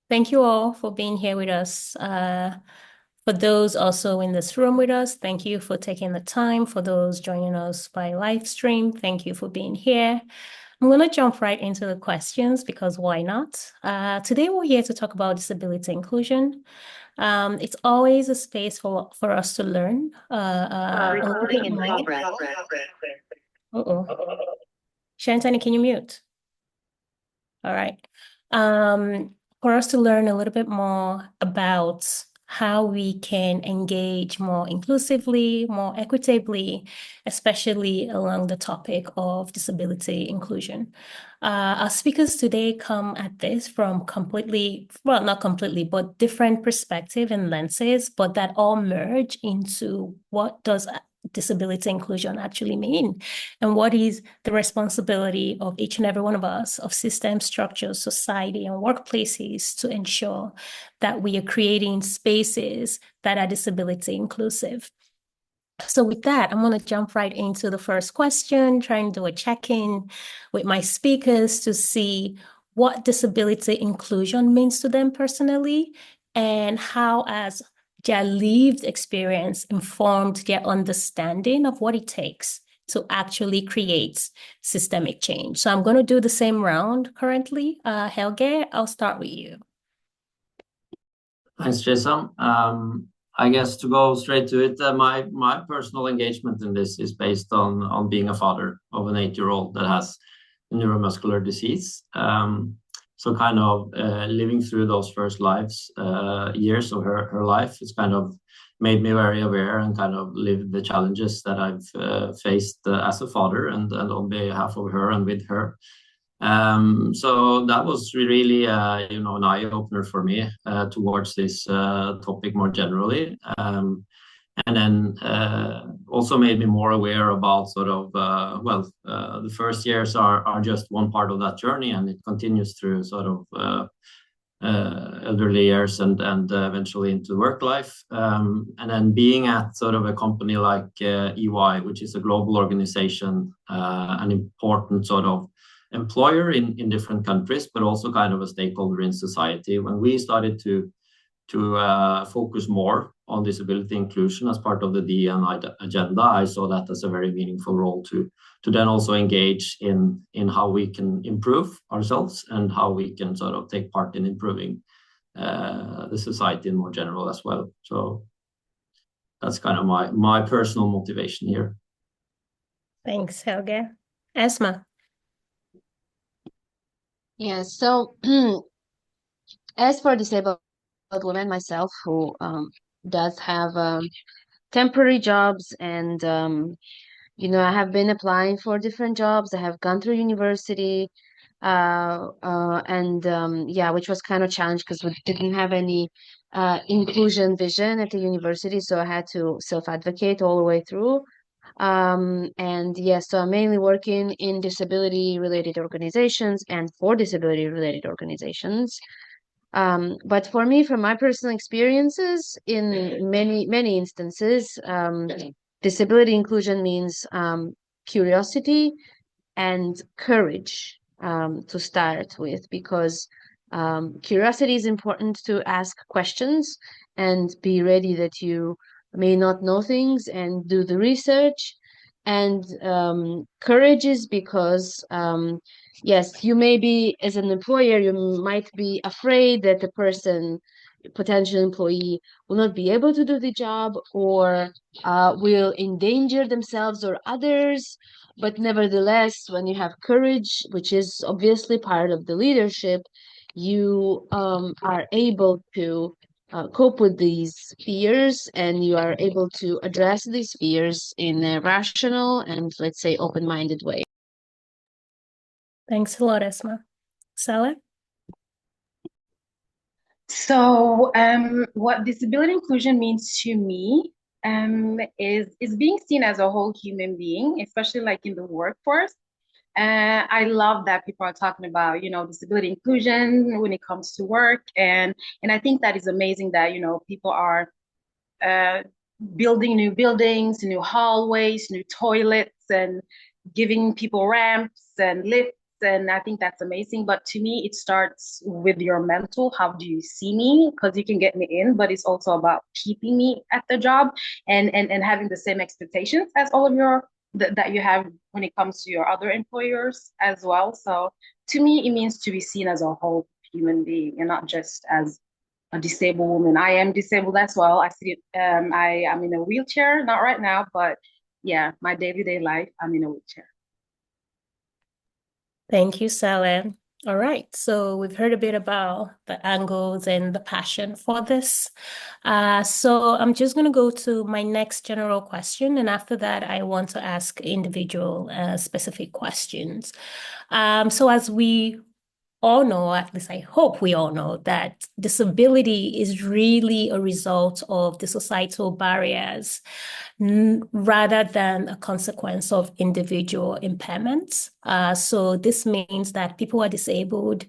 Thank you all for being here with us. For those also in this room with us, thank you for taking the time. For those joining us by live stream, thank you for being here. I'm going to jump right into the questions because why not? Today, we're here to talk about disability inclusion. It's always a space for us to learn. Recording in progress. Uh-oh. Shantani, can you mute? All right. For us to learn a little bit more about how we can engage more inclusively, more equitably, especially along the topic of disability inclusion. Our speakers today come at this from not completely, but different perspective and lenses, but that all merge into what does disability inclusion actually mean? And what is the responsibility of each and every one of us, of system structures, society, and workplaces to ensure that we are creating spaces that are disability inclusive? So with that, I'm going to jump right into the first question, trying to do a check-in with my speakers to see what disability inclusion means to them personally and how, as their lived experience, informed their understanding of what it takes to actually create systemic change. So I'm going to do the same round currently. Helge, I'll start with you. Thanks, Chisom. I guess to go straight to it, my personal engagement in this is based on being a father of an 8-year-old that has a neuromuscular disease. So kind of living through those first years of her life, it's kind of made me very aware and kind of lived the challenges that I've faced as a father and on behalf of her and with her. So that was really, an eye-opener for me towards this topic more generally. And then also made me more aware about sort of, the first years are just one part of that journey, and it continues through sort of elderly years and eventually into work life. And then being at sort of a company like EY, which is a global organization, an important sort of employer in different countries, but also kind of a stakeholder in society. When we started to focus more on disability inclusion as part of the D&I agenda, I saw that as a very meaningful role to then also engage in how we can improve ourselves and how we can sort of take part in improving the society in more general as well. So that's kind of my personal motivation here. Thanks, Helge. Esma. Yeah, so as for disabled women myself who does have temporary jobs and I have been applying for different jobs. I have gone through university which was kind of challenged because we didn't have any inclusion vision at the university, so I had to self-advocate all the way through. So I'm mainly working in disability-related organizations and for disability-related organizations. But for me, from my personal experiences, in many instances, disability inclusion means curiosity and courage to start with, because curiosity is important to ask questions and be ready that you may not know things and do the research. And courage is because yes, you may be, as an employer, you might be afraid that the potential employee will not be able to do the job or will endanger themselves or others. But nevertheless, when you have courage, which is obviously part of the leadership, you are able to cope with these fears, and you are able to address these fears in a rational and, let's say, open-minded way. Thanks a lot, Esma. Sala? So what disability inclusion means to me is being seen as a whole human being, especially like in the workforce. I love that people are talking about, disability inclusion when it comes to work. And I think that is amazing that, people are building new buildings, new hallways, new toilets, and giving people ramps and lifts and I think that's amazing. But to me, it starts with your mental. How do you see me? Because you can get me in, but it's also about keeping me at the job and having the same expectations as all of your that you have when it comes to your other employers as well. So to me, it means to be seen as a whole human being and not just as a disabled woman. I am disabled as well. I am in a wheelchair, not right now, but yeah, my day-to-day life, I'm in a wheelchair. Thank you, Salam. All right, so we've heard a bit about the angles and the passion for this. So I'm just going to go to my next general question, and after that, I want to ask individual specific questions. So as we all know, at least I hope we all know, that disability is really a result of the societal barriers rather than a consequence of individual impairments. So this means that people are disabled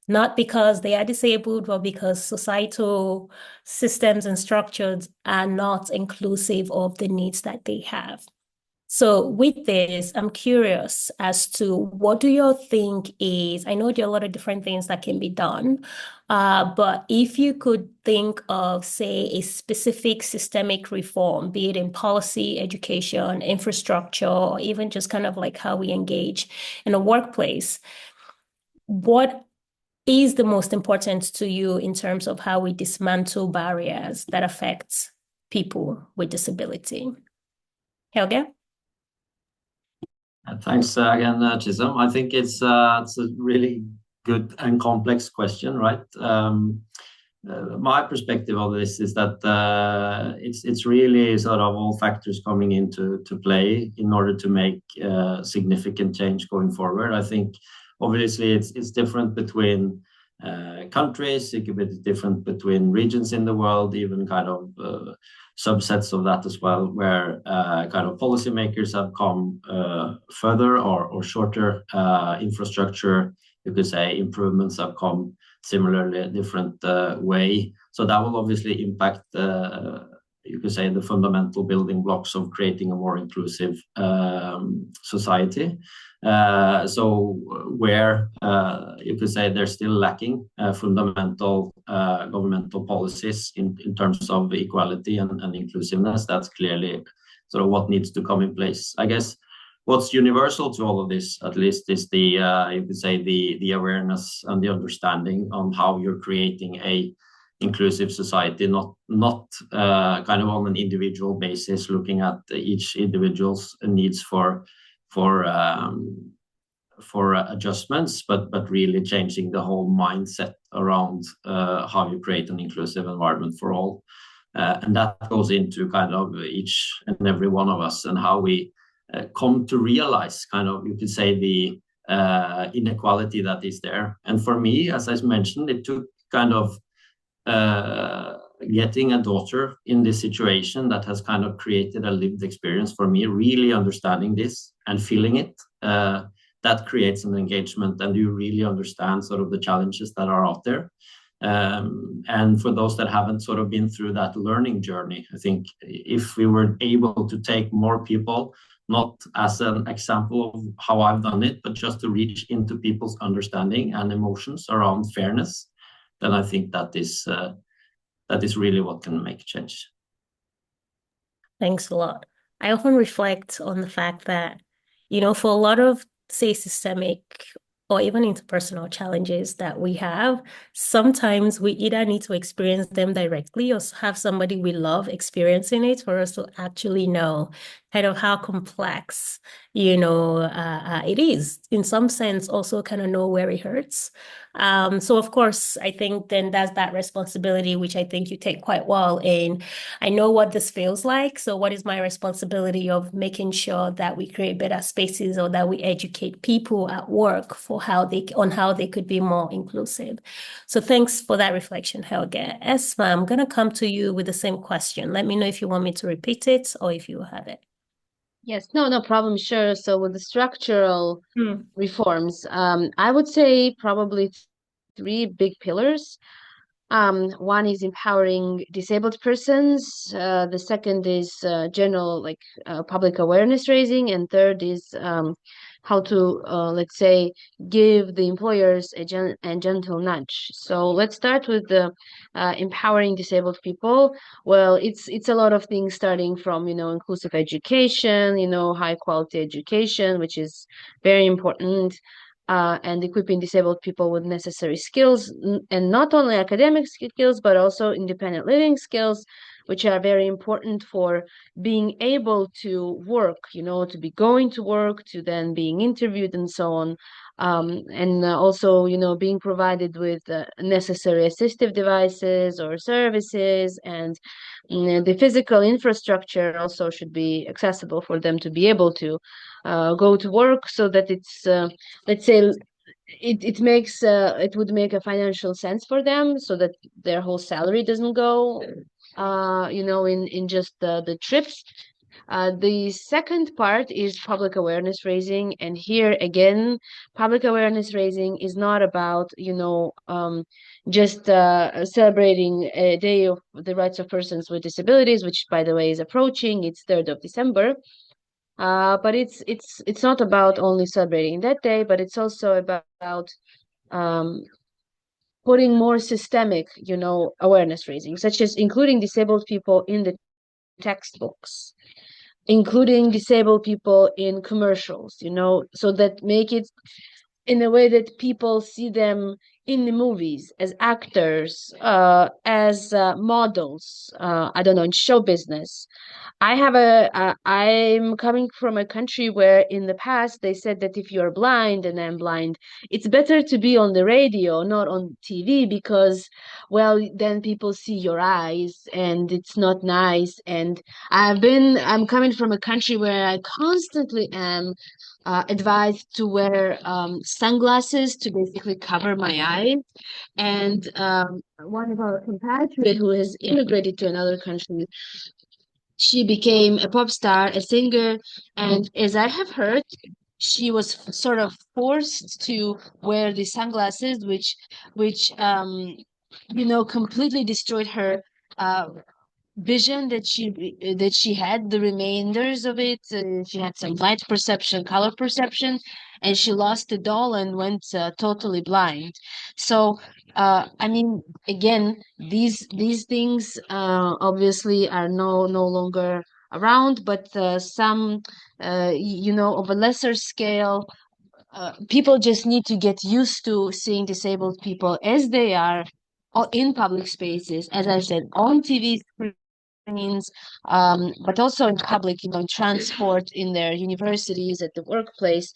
not because they are disabled, but because societal systems and structures are not inclusive of the needs that they have. So with this, I'm curious as to what do you think is, I know there are a lot of different things that can be done, but if you could think of, say, a specific systemic reform, be it in policy, education, infrastructure, or even just kind of like how we engage in a workplace, what is the most important to you in terms of how we dismantle barriers that affect people with disability? Helge? Thanks again, Chisom. I think it's a really good and complex question, right? My perspective of this is that it's really sort of all factors coming into play in order to make significant change going forward. I think obviously it's different between countries. It could be different between regions in the world, even kind of subsets of that as well, where kind of policymakers have come further or shorter infrastructure, you could say, improvements have come similarly a different way. So that will obviously impact, you could say, the fundamental building blocks of creating a more inclusive society. So where you could say there's still lacking fundamental governmental policies in terms of equality and inclusiveness, that's clearly sort of what needs to come in place. I guess what's universal to all of this, at least, is the you could say the awareness and the understanding on how you're creating a inclusive society, not kind of on an individual basis, looking at each individual's needs for adjustments, but really changing the whole mindset around how you create an inclusive environment for all. And that goes into kind of each and every one of us and how we come to realize kind of, you could say, the inequality that is there. And for me, as I mentioned, it took kind of getting a daughter in this situation that has kind of created a lived experience for me, really understanding this and feeling it. That creates an engagement, and you really understand sort of the challenges that are out there. And for those that haven't sort of been through that learning journey, I think if we were able to take more people, not as an example of how I've done it, but just to reach into people's understanding and emotions around fairness, then I think that is really what can make change. Thanks a lot. I often reflect on the fact that, for a lot of, say, systemic or even interpersonal challenges that we have, sometimes we either need to experience them directly or have somebody we love experiencing it for us to actually know kind of how complex, it is. In some sense, also kind of know where it hurts. So of course, I think then that's that responsibility, which I think you take quite well in. I know what this feels like. So what is my responsibility of making sure that we create better spaces or that we educate people at work for how they could be more inclusive. So thanks for that reflection, Helge. Esma, I'm going to come to you with the same question. Let me know if you want me to repeat it or if you have it. Yes, no problem, sure. So with the structural reforms, I would say probably three big pillars. One is empowering disabled persons. The second is general public awareness raising, and third is let's say, give the employers a gentle nudge. So let's start with the empowering disabled people. Well, it's a lot of things, starting from, inclusive education, high quality education, which is very important, and equipping disabled people with necessary skills, and not only academic skills, but also independent living skills, which are very important for being able to work, to be going to work, to then being interviewed and so on. And also, being provided with necessary assistive devices or services, and the physical infrastructure also should be accessible for them to be able to go to work, so that it's, let's say, it would make a financial sense for them, so that their whole salary doesn't go in just the trips. The second part is public awareness raising, and here again, public awareness raising is not about just celebrating a day of the rights of persons with disabilities, which by the way is approaching. It's 3rd of December. But it's not about only celebrating that day, but it's also about um, putting more systemic, awareness raising, such as including disabled people in the textbooks, including disabled people in commercials, so that make it in a way that people see them in the movies as actors, as models, I don't know, in show business. I'm coming from a country where in the past they said that if you're blind, and I'm blind, it's better to be on the radio, not on TV, because, well, then people see your eyes and it's not nice. And I'm coming from a country where I constantly am advised to wear sunglasses to basically cover my eyes. And one of our compatriots who has immigrated to another country, she became a pop star, a singer, and as I have heard, she was sort of forced to wear the sunglasses, which completely destroyed her uh, vision that she had, the remainders of it. She had some light perception, color perception, and she lost it all and went totally blind. So I mean, again, these things obviously are no longer around, but some of a lesser scale, people just need to get used to seeing disabled people as they are, in public spaces, as I said, on TV screens, but also in public, in transport, in their universities, at the workplace.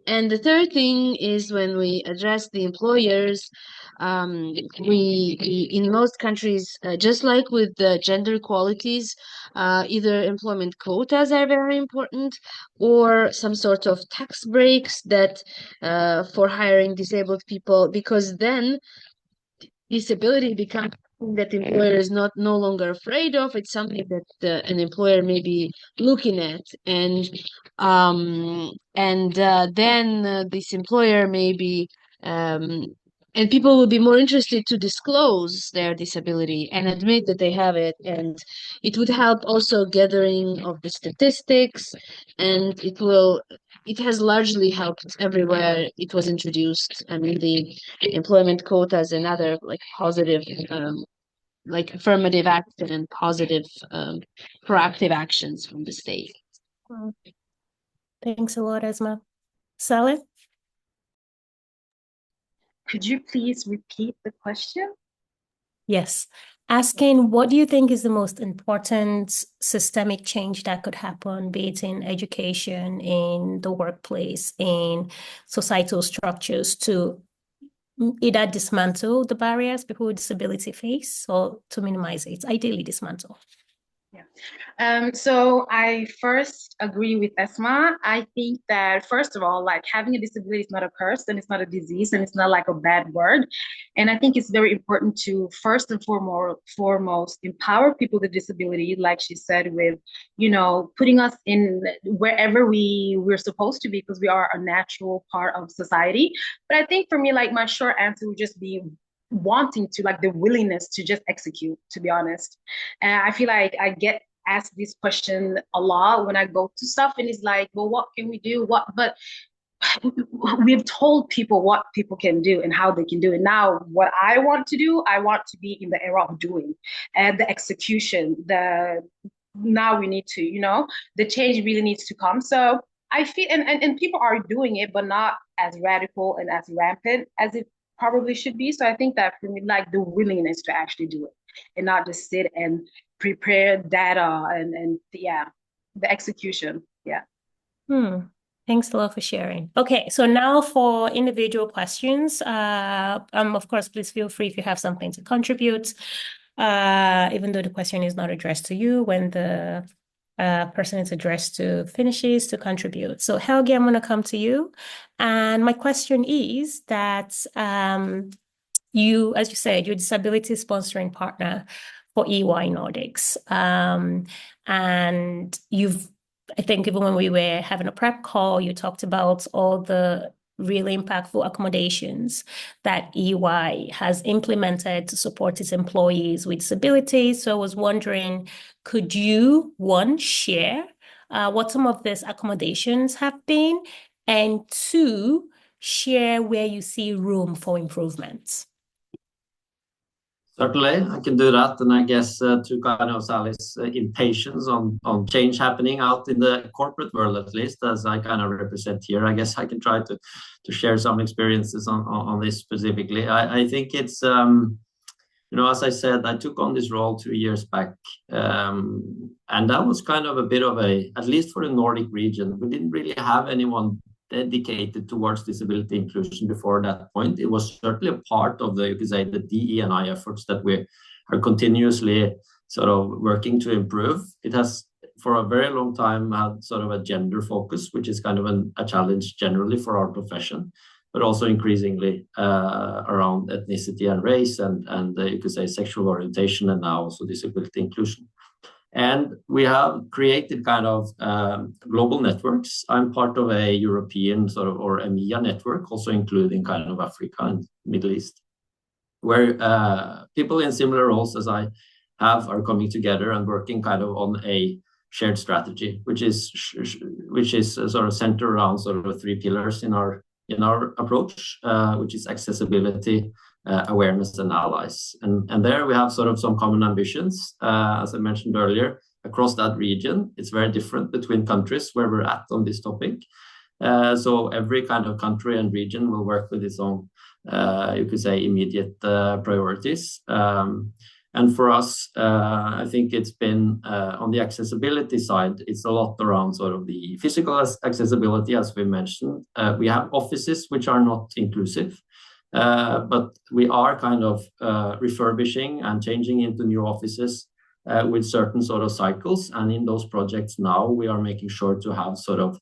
And the third thing is, when we address the employers, in most countries, just like with the gender equalities, either employment quotas are very important, or some sort of tax breaks that for hiring disabled people, because then disability becomes something that the employer is no longer afraid of. It's something that an employer may be looking at, and then this employer may be um, and people will be more interested to disclose their disability and admit that they have it, and it would help also gathering of the statistics, and it has largely helped everywhere it was introduced. I mean, the employment quotas and other like positive, like affirmative action and positive, proactive actions from the state. Well, thanks a lot, Esma. Sally? Could you please repeat the question? Yes. Asking, what do you think is the most important systemic change that could happen, be it in education, in the workplace, in societal structures, to either dismantle the barriers people with disability face, or to minimize it, ideally dismantle? Yeah. So I first agree with Esma. I think that first of all, like having a disability is not a curse, and it's not a disease, and it's not like a bad word. And I think it's very important to first and foremost empower people with disability, like she said, with putting us in wherever we're supposed to be, because we are a natural part of society. But I think for me, like my short answer would just be wanting to, like the willingness to just execute, to be honest. And I feel like I get asked this question a lot when I go to stuff, and it's like, well, what can we do? But we've told people what people can do and how they can do it. Now, what I want to do, I want to be in the era of doing and the execution. Now we need to, the change really needs to come. So I feel, and people are doing it, but not as radical and as rampant as it probably should be. So I think that for me, like the willingness to actually do it and not just sit and prepare data and yeah, the execution. Yeah. Thanks a lot for sharing. Okay, so now for individual questions. Of course, please feel free if you have something to contribute, even though the question is not addressed to you, when the person it's addressed to finishes to contribute. So Helge, I'm going to come to you. And my question is that you, as you said, you're a disability sponsoring partner for EY Nordics. And I think even when we were having a prep call, you talked about all the really impactful accommodations that EY has implemented to support its employees with disabilities. So I was wondering, could you, one, share what some of these accommodations have been, and two, share where you see room for improvements? Certainly, I can do that. And I guess to kind of Sally's impatience on change happening out in the corporate world, at least, as I kind of represent here, I guess I can try to share some experiences on this specifically. I think it's, as I said, I took on this role 2 years back. And that was kind of a bit of at least for the Nordic region, we didn't really have anyone dedicated towards disability inclusion before that point. It was certainly a part of the, you could say, the DE&I efforts that we are continuously sort of working to improve. It has, for a very long time, had sort of a gender focus, which is kind of a challenge generally for our profession, but also increasingly around ethnicity and race and you could say sexual orientation, and now also disability inclusion. And we have created kind of global networks. I'm part of a European sort of or EMEA network, also including kind of Africa and Middle East, where people in similar roles as I have are coming together and working kind of on a shared strategy, which is sort of centered around sort of 3 pillars in our approach, which is accessibility, awareness, and allies. And there we have sort of some common ambitions, as I mentioned earlier, across that region. It's very different between countries where we're at on this topic. So every kind of country and region will work with its own, you could say, immediate priorities. And for us, I think it's been on the accessibility side, it's a lot around sort of the physical accessibility, as we mentioned. We have offices which are not inclusive. But we are kind of refurbishing and changing into new offices with certain sort of cycles. And in those projects now, we are making sure to have sort of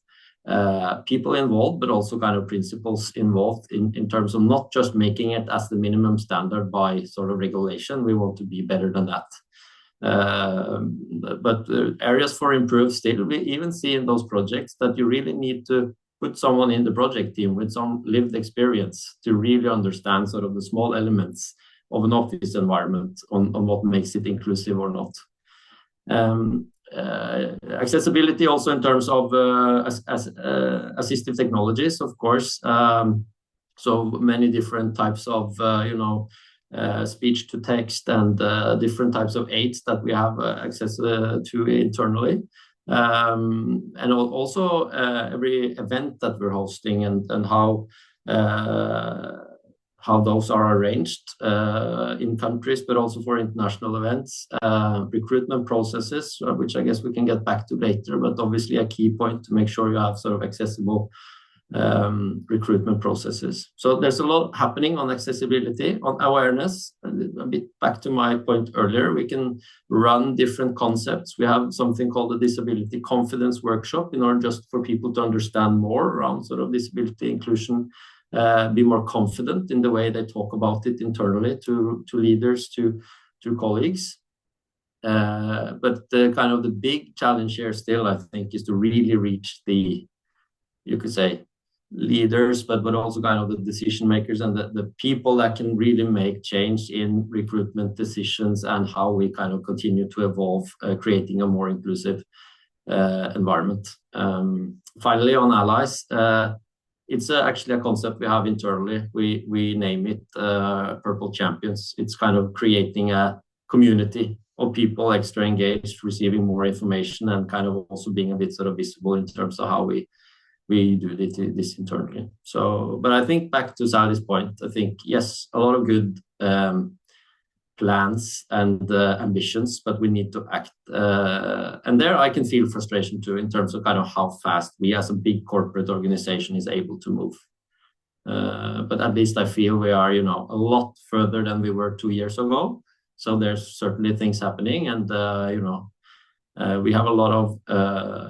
people involved, but also kind of principals involved in terms of not just making it as the minimum standard by sort of regulation. We want to be better than that. But areas for improve still, we even see in those projects that you really need to put someone in the project team with some lived experience to really understand sort of the small elements of an office environment on what makes it inclusive or not. Accessibility also in terms of assistive technologies, of course. So many different types of, speech to text and different types of aids that we have access to internally. And also every event that we're hosting and how those are arranged in countries, but also for international events, recruitment processes, which I guess we can get back to later, but obviously a key point to make sure you have sort of accessible recruitment processes. So there's a lot happening on accessibility, on awareness. A bit back to my point earlier, we can run different concepts. We have something called the Disability Confidence Workshop in order just for people to understand more around sort of disability inclusion, be more confident in the way they talk about it internally to leaders, to colleagues. But the kind of the big challenge here still, I think, is to really reach the, you could say, leaders, but also kind of the decision makers and the people that can really make change in recruitment decisions and how we kind of continue to evolve, creating a more inclusive environment. Finally, on allies, it's actually a concept we have internally. We name it Purple Champions. It's kind of creating a community of people extra engaged, receiving more information, and kind of also being a bit sort of visible in terms of how we do this internally. So, but I think back to Sally's point, I think, yes, a lot of good plans and ambitions, but we need to act. And there I can feel frustration too, in terms of kind of how fast we as a big corporate organization is able to move. But at least I feel we are, a lot further than we were 2 years ago. So there's certainly things happening, and we have a lot of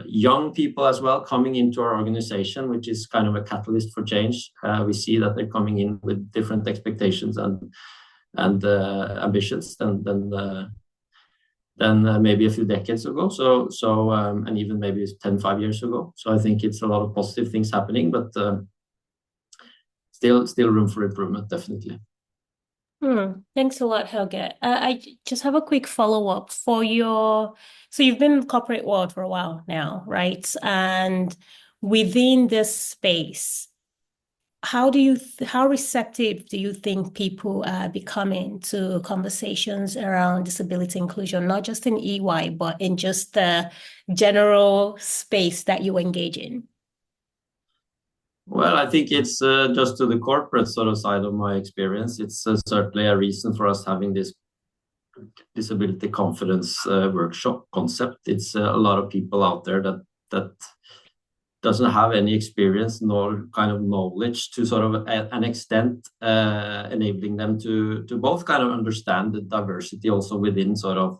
young people as well coming into our organization, which is kind of a catalyst for change. We see that they're coming in with different expectations and ambitions than maybe a few decades ago. So and even maybe 5 years ago. So I think it's a lot of positive things happening, but still room for improvement, definitely. Thanks a lot, Helge. I just have a quick follow-up so you've been in the corporate world for a while now, right? And within this space, how receptive do you think people are becoming to conversations around disability inclusion, not just in EY, but in just the general space that you engage in? Well, I think it's just to the corporate sort of side of my experience. It's certainly a reason for us having this disability confidence workshop concept. It's a lot of people out there that doesn't have any experience nor kind of knowledge to sort of an extent enabling them to both kind of understand the diversity also within sort of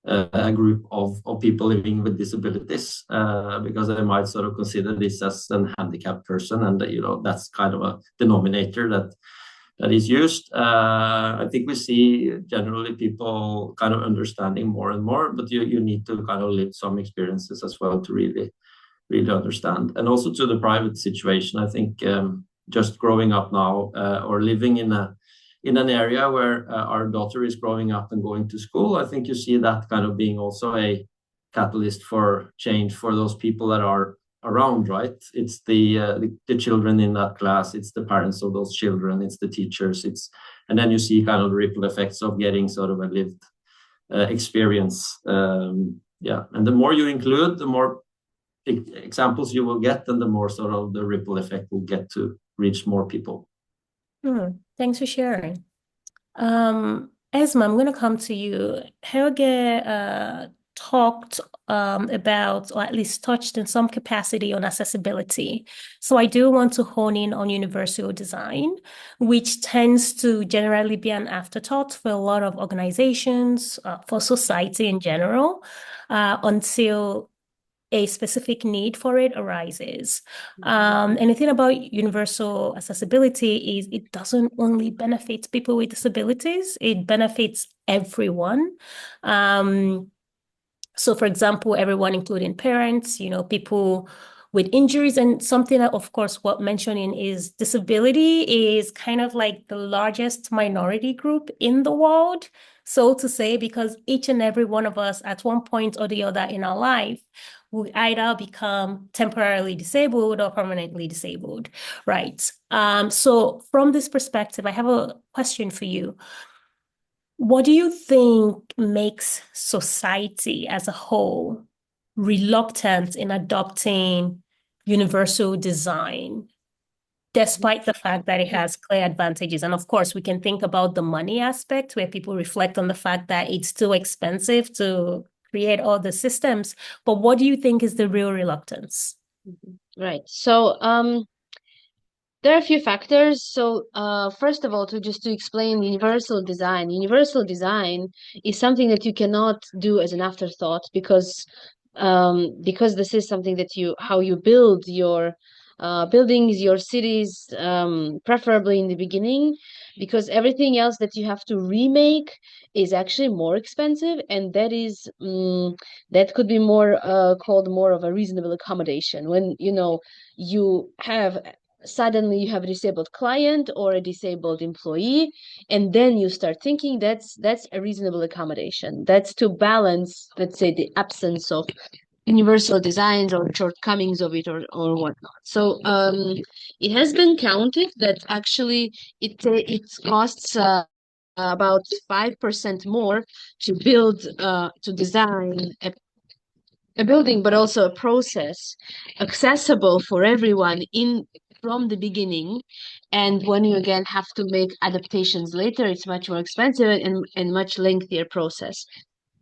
a group of people living with disabilities, because they might sort of consider this as an handicapped person, and that's kind of a denominator that is used. I think we see generally people kind of understanding more and more, but you need to kind of live some experiences as well to really understand. And also to the private situation, I think just growing up now or living in an area where our daughter is growing up and going to school, I think you see that kind of being also a catalyst for change for those people that are around, right? It's the children in that class, it's the parents of those children, it's the teachers, and then you see kind of the ripple effects of getting sort of a lived experience. And the more you include, the more examples you will get, and the more sort of the ripple effect will get to reach more people. Thanks for sharing. Esma, I'm going to come to you. Helge talked about, or at least touched in some capacity on accessibility. So I do want to hone in on universal design, which tends to generally be an afterthought for a lot of organizations, for society in general, until a specific need for it arises. And the thing about universal accessibility is it doesn't only benefit people with disabilities, it benefits everyone. So for example, everyone, including parents, people with injuries, and something that, of course, what mentioning is disability is kind of like the largest minority group in the world, so to say, because each and every one of us at one point or the other in our life will either become temporarily disabled or permanently disabled, right? So from this perspective, I have a question for you. What do you think makes society as a whole reluctant in adopting universal design, despite the fact that it has clear advantages? And of course, we can think about the money aspect, where people reflect on the fact that it's too expensive to create all the systems. But what do you think is the real reluctance? Right. So there are a few factors. So first of all, to explain universal design is something that you cannot do as an afterthought, because this is something that how you build your buildings, your cities, preferably in the beginning, because everything else that you have to remake is actually more expensive, and that could be more called more of a reasonable accommodation when you have suddenly you have a disabled client or a disabled employee, and then you start thinking that's a reasonable accommodation. That's to balance, let's say, the absence of universal designs or shortcomings of it or whatnot. So it has been counted that actually it costs about 5% more to build to design a building, but also a process accessible for everyone in from the beginning. And when you again have to make adaptations later, it's much more expensive and much lengthier process.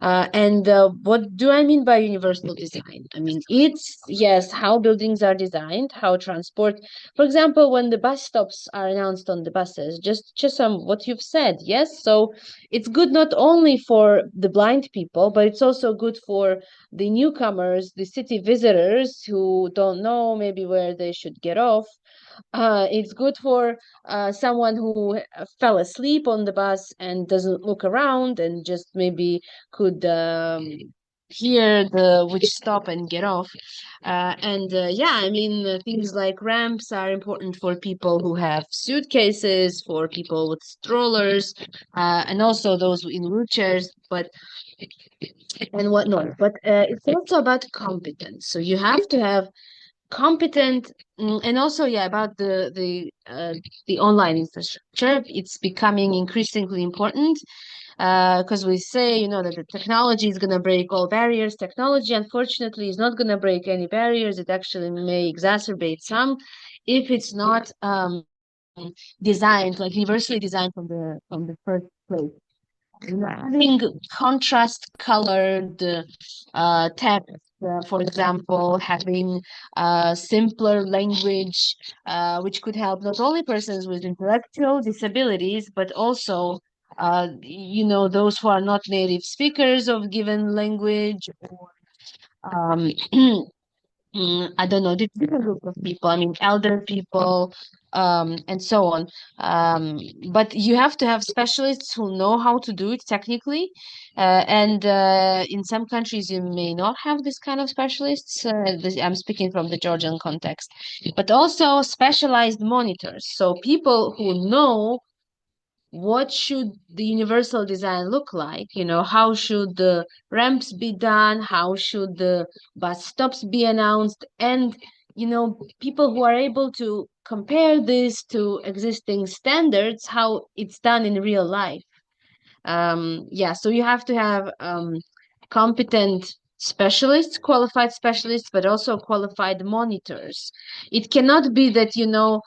And what do I mean by universal design? I mean, it's, yes, how buildings are designed, how transport, for example, when the bus stops are announced on the buses, just what you've said, yes? So it's good not only for the blind people, but it's also good for the newcomers, the city visitors who don't know maybe where they should get off. It's good for someone who fell asleep on the bus and doesn't look around and just maybe could hear the which stop and get off. And yeah, I mean, things like ramps are important for people who have suitcases, for people with strollers, and also those in wheelchairs, but and whatnot. But it's also about competence. So you have to have competent and also yeah about the online infrastructure. It's becoming increasingly important because we say, you know, that the technology is going to break all barriers. Technology unfortunately is not going to break any barriers. It actually may exacerbate some if it's not designed, like universally designed from the first place. Having contrast colored text, for example, having simpler language, which could help not only persons with intellectual disabilities, but also, you know, those who are not native speakers of given language or um, I don't know, different group of people. I mean, elder people, and so on. But you have to have specialists who know how to do it technically. And in some countries, you may not have this kind of specialists. I'm speaking from the Georgian context, but also specialized monitors. So people who know what should the universal design look like, you know, how should the ramps be done, how should the bus stops be announced, and you know, people who are able to compare this to existing standards, how it's done in real life. Yeah, so you have to have competent specialists, qualified specialists, but also qualified monitors. It cannot be that, you know,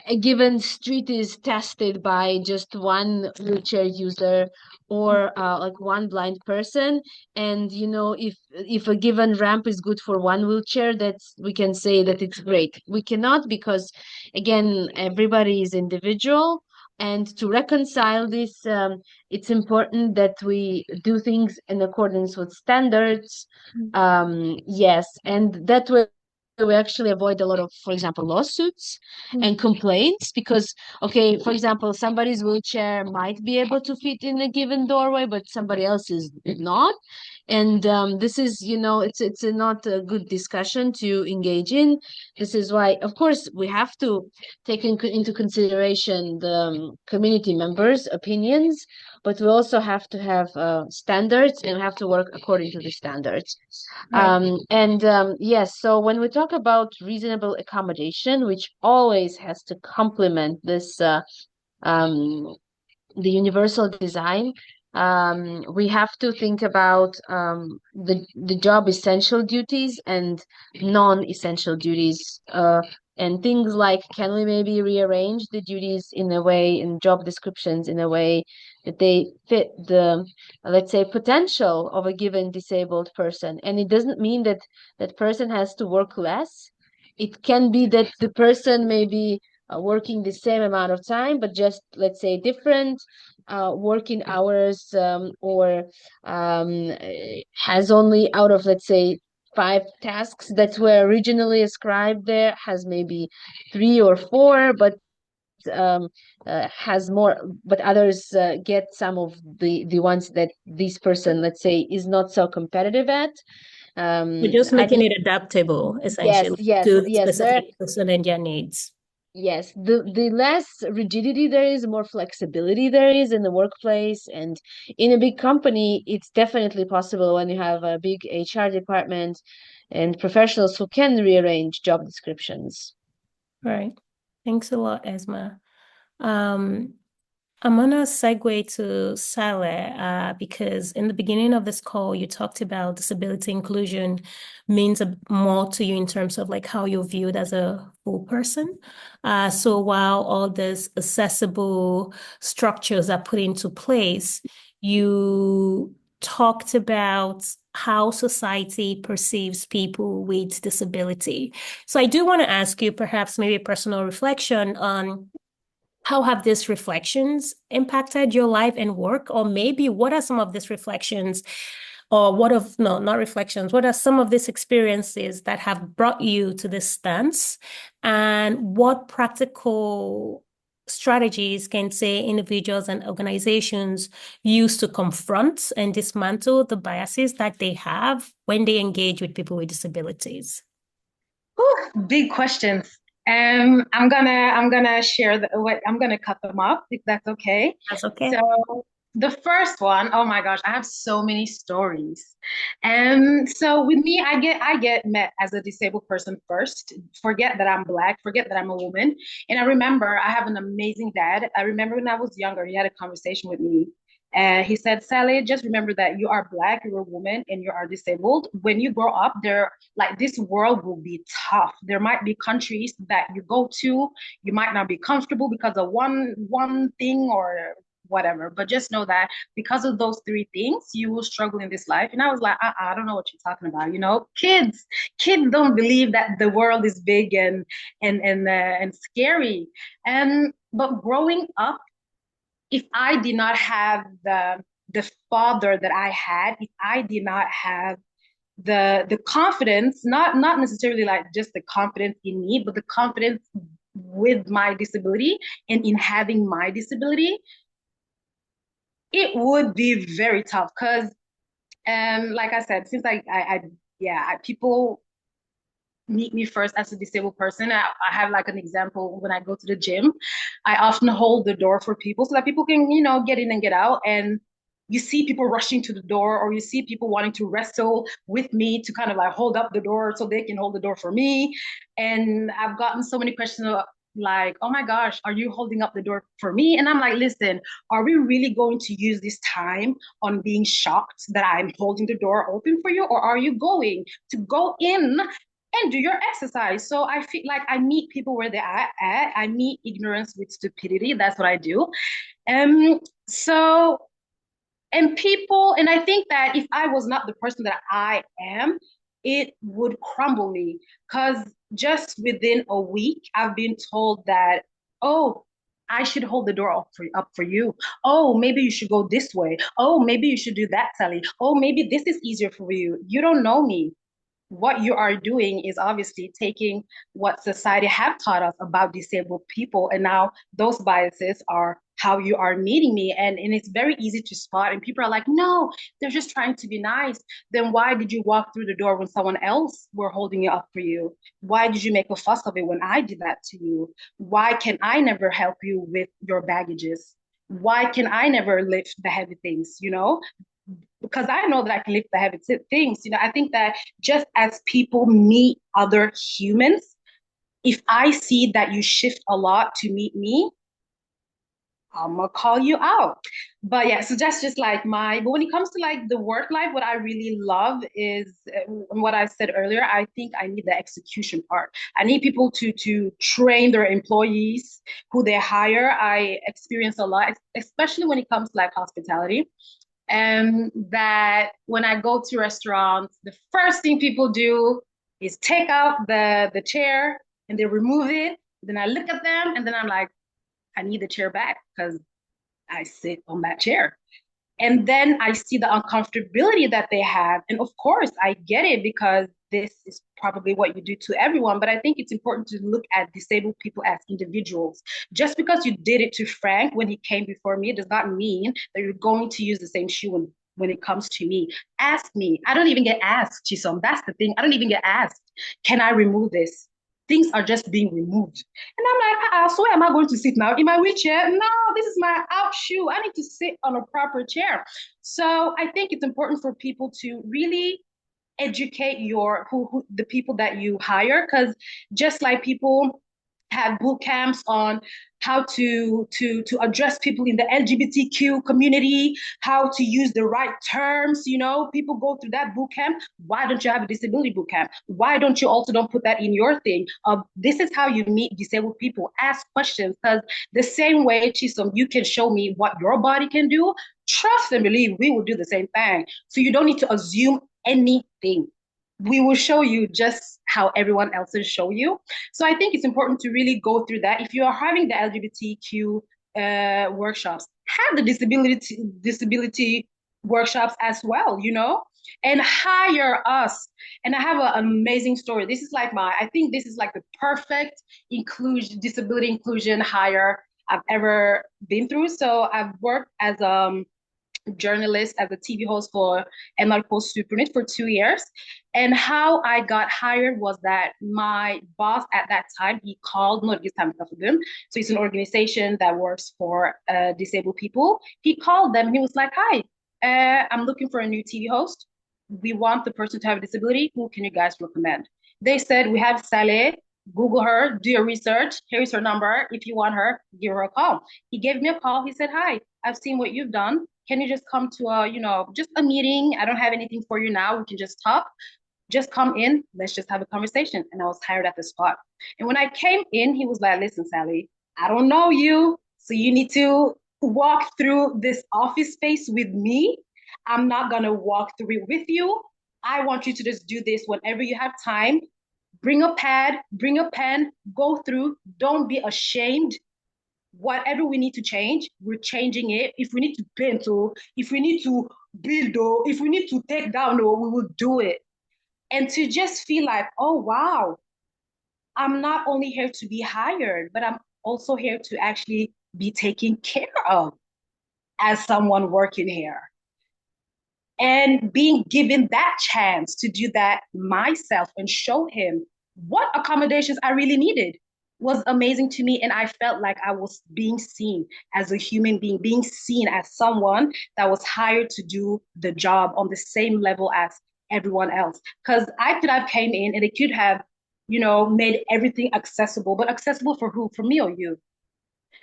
a given street is tested by just one wheelchair user or like one blind person, and you know, if a given ramp is good for one wheelchair, that's we can say that it's great. We cannot, because again, everybody is individual, and to reconcile this, it's important that we do things in accordance with standards. Yes, and that way we actually avoid a lot of, for example, lawsuits and complaints, because okay, for example, somebody's wheelchair might be able to fit in a given doorway, but somebody else is not. And this is, you know, it's not a good discussion to engage in. This is why, of course, we have to take into consideration the community members' opinions, but we also have to have standards, and we have to work according to the standards. Right. And yes, so when we talk about reasonable accommodation, which always has to complement this um, the universal design, we have to think about the job essential duties and non-essential duties, and things like, can we maybe rearrange the duties in a way, in job descriptions in a way that they fit the, let's say, potential of a given disabled person. And it doesn't mean that that person has to work less. It can be that the person may be working the same amount of time, but just, let's say, different working hours, or has only, out of, let's say, 5 tasks that were originally ascribed there, has maybe 3 or 4, but has more, but others get some of the ones that this person, let's say, is not so competitive at. We're just I making mean, it adaptable, yes, essentially, yes, to the yes, there. specific person and their needs. Yes, the less rigidity there is, more flexibility there is in the workplace. And in a big company, it's definitely possible when you have a big HR department and professionals who can rearrange job descriptions. Right. Thanks a lot, Esma. Um, I'm gonna segue to Saleh, because in the beginning of this call, you talked about disability inclusion means more to you in terms of like how you're viewed as a full person. So while all these accessible structures are put into place, you talked about how society perceives people with disability. So I do want to ask you perhaps maybe a personal reflection on how have these reflections impacted your life and work? Or maybe what are some of these reflections, or no, not reflections, what are some of these experiences that have brought you to this stance? And what practical strategies can, say, individuals and organizations use to confront and dismantle the biases that they have when they engage with people with disabilities? Whew, big questions. I'm gonna share what I'm gonna cut them up if that's okay. That's okay. So the first one, oh my gosh, I have so many stories. So with me, I get met as a disabled person first. Forget that I'm Black, forget that I'm a woman. And I remember I have an amazing dad. I remember when I was younger, he had a conversation with me. And he said, Sally, just remember that you are Black, you're a woman, and you are disabled. When you grow up, this world will be tough. There might be countries that you go to, you might not be comfortable because of one thing or whatever. But just know that because of those three things, you will struggle in this life. And I was like, I don't know what you're talking about. You know, kids don't believe that the world is big and scary. And but growing up, if I did not have the father that I had, if I did not have the confidence, not necessarily like just the confidence in me, but the confidence with my disability and in having my disability, it would be very tough. Because like I said, since people meet me first as a disabled person. I have like an example when I go to the gym. I often hold the door for people so that people can, get in and get out. And you see people rushing to the door, or you see people wanting to wrestle with me to kind of like hold up the door so they can hold the door for me. And I've gotten so many questions like, oh my gosh, are you holding up the door for me? And I'm like, listen, are we really going to use this time on being shocked that I'm holding the door open for you? Or are you going to go in and do your exercise? So I feel like I meet people where they're at. I meet ignorance with stupidity. That's what I do. Um, so and I think that if I was not the person that I am, it would crumble me. Because just within a week, I've been told that, oh, I should hold the door up for you. Oh, maybe you should go this way. Oh, maybe you should do that, Sally. Oh, maybe this is easier for you. You don't know me. What you are doing is obviously taking what society have taught us about disabled people, and now those biases are how you are meeting me, and it's very easy to spot, and people are like, no, they're just trying to be nice. Then why did you walk through the door when someone else were holding it up for you? Why did you make a fuss of it when I did that to you? Why can I never help you with your baggages? Why can I never lift the heavy things, because I know that I can lift the heavy things. I think that just as people meet other humans, if I see that you shift a lot to meet me, I'm gonna call you out. But yeah, so that's just like but when it comes to like the work life, what I really love is what I said earlier. I think I need the execution part. I need people to train their employees who they hire. I experience a lot, especially when it comes to like hospitality. And that when I go to restaurants, the first thing people do is take out the chair and they remove it. Then I look at them and then I'm like, I need the chair back because I sit on that chair. And then I see the uncomfortability that they have. And of course, I get it because this is probably what you do to everyone. But I think it's important to look at disabled people as individuals. Just because you did it to Frank when he came before me does not mean that you're going to use the same shoe when it comes to me. Ask me. I don't even get asked, Chisom. That's the thing. I don't even get asked, can I remove this? things are just being removed. And I'm like, so where am I going to sit now? In my wheelchair? No, this is my out shoe. I need to sit on a proper chair. So I think it's important for people to really educate the people that you hire, because just like people have boot camps on how to address people in the LGBTQ community, how to use the right terms. People go through that boot camp. Why don't you have a disability boot camp? Why don't you also don't put that in your thing? This is how you meet disabled people. Ask questions, because the same way, Chisom, you can show me what your body can do. Trust and believe we will do the same thing. So you don't need to assume anything. We will show you just how everyone else will show you. So I think it's important to really go through that. If you are having the LGBTQ workshops, have the disability workshops as well, and hire us. And I have an amazing story. This is like I think this is like the perfect disability inclusion hire I've ever been through. So I've worked as journalist, as a TV host for ML Supernet for 2 years. And how I got hired was that my boss at that time, he called, not this time, so it's an organization that works for disabled people. He called them and he was like, hi, I'm looking for a new TV host. We want the person to have a disability. Who can you guys recommend? They said, we have Saleh. Google her, do your research. Here's her number. If you want her, give her a call. He gave me a call. He said, hi, I've seen what you've done. Can you just come to just a meeting? I don't have anything for you now. We can just talk. Just come in. Let's just have a conversation. And I was hired at the spot. And when I came in, he was like, listen, Sally, I don't know you. So you need to walk through this office space with me. I'm not going to walk through it with you. I want you to just do this whenever you have time. Bring a pad, bring a pen, go through. Don't be ashamed. Whatever we need to change, we're changing it. If we need to paint, if we need to build, if we need to take down, we will do it. And to just feel like, oh, wow, I'm not only here to be hired, but I'm also here to actually be taken care of as someone working here. And being given that chance to do that myself and show him what accommodations I really needed was amazing to me. And I felt like I was being seen as a human being seen as someone that was hired to do the job on the same level as everyone else. Because I could have came in and they could have, made everything accessible, but accessible for who? For me or you?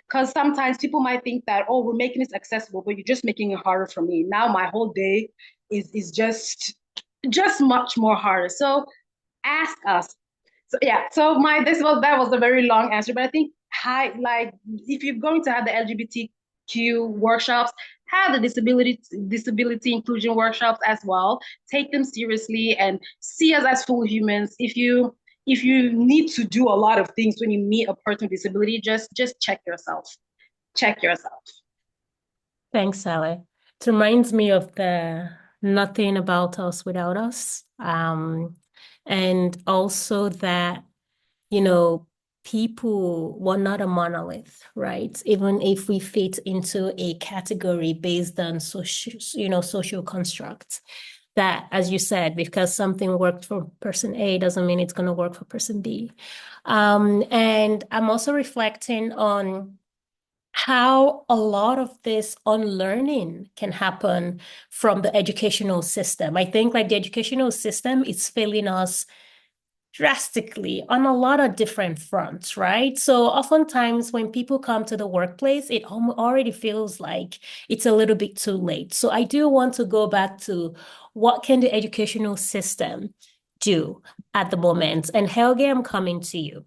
Because sometimes people might think that, oh, we're making this accessible, but you're just making it harder for me. Now my whole day is just much more harder. So ask us. So yeah, so that was a very long answer, but I think if you're going to have the LGBTQ workshops, have the disability inclusion workshops as well. Take them seriously and see us as full humans. If you need to do a lot of things when you meet a person with disability, just check yourself. Check yourself. Thanks, Sally. It reminds me of the nothing about us without us. And also that, people were not a monolith, right? Even if we fit into a category based on social constructs. That, as you said, because something worked for person A doesn't mean it's going to work for person B. And I'm also reflecting on how a lot of this unlearning can happen from the educational system. I think the educational system is failing us drastically on a lot of different fronts, right? So oftentimes when people come to the workplace, it already feels like it's a little bit too late. So I do want to go back to what can the educational system do at the moment? And Helge, I'm coming to you.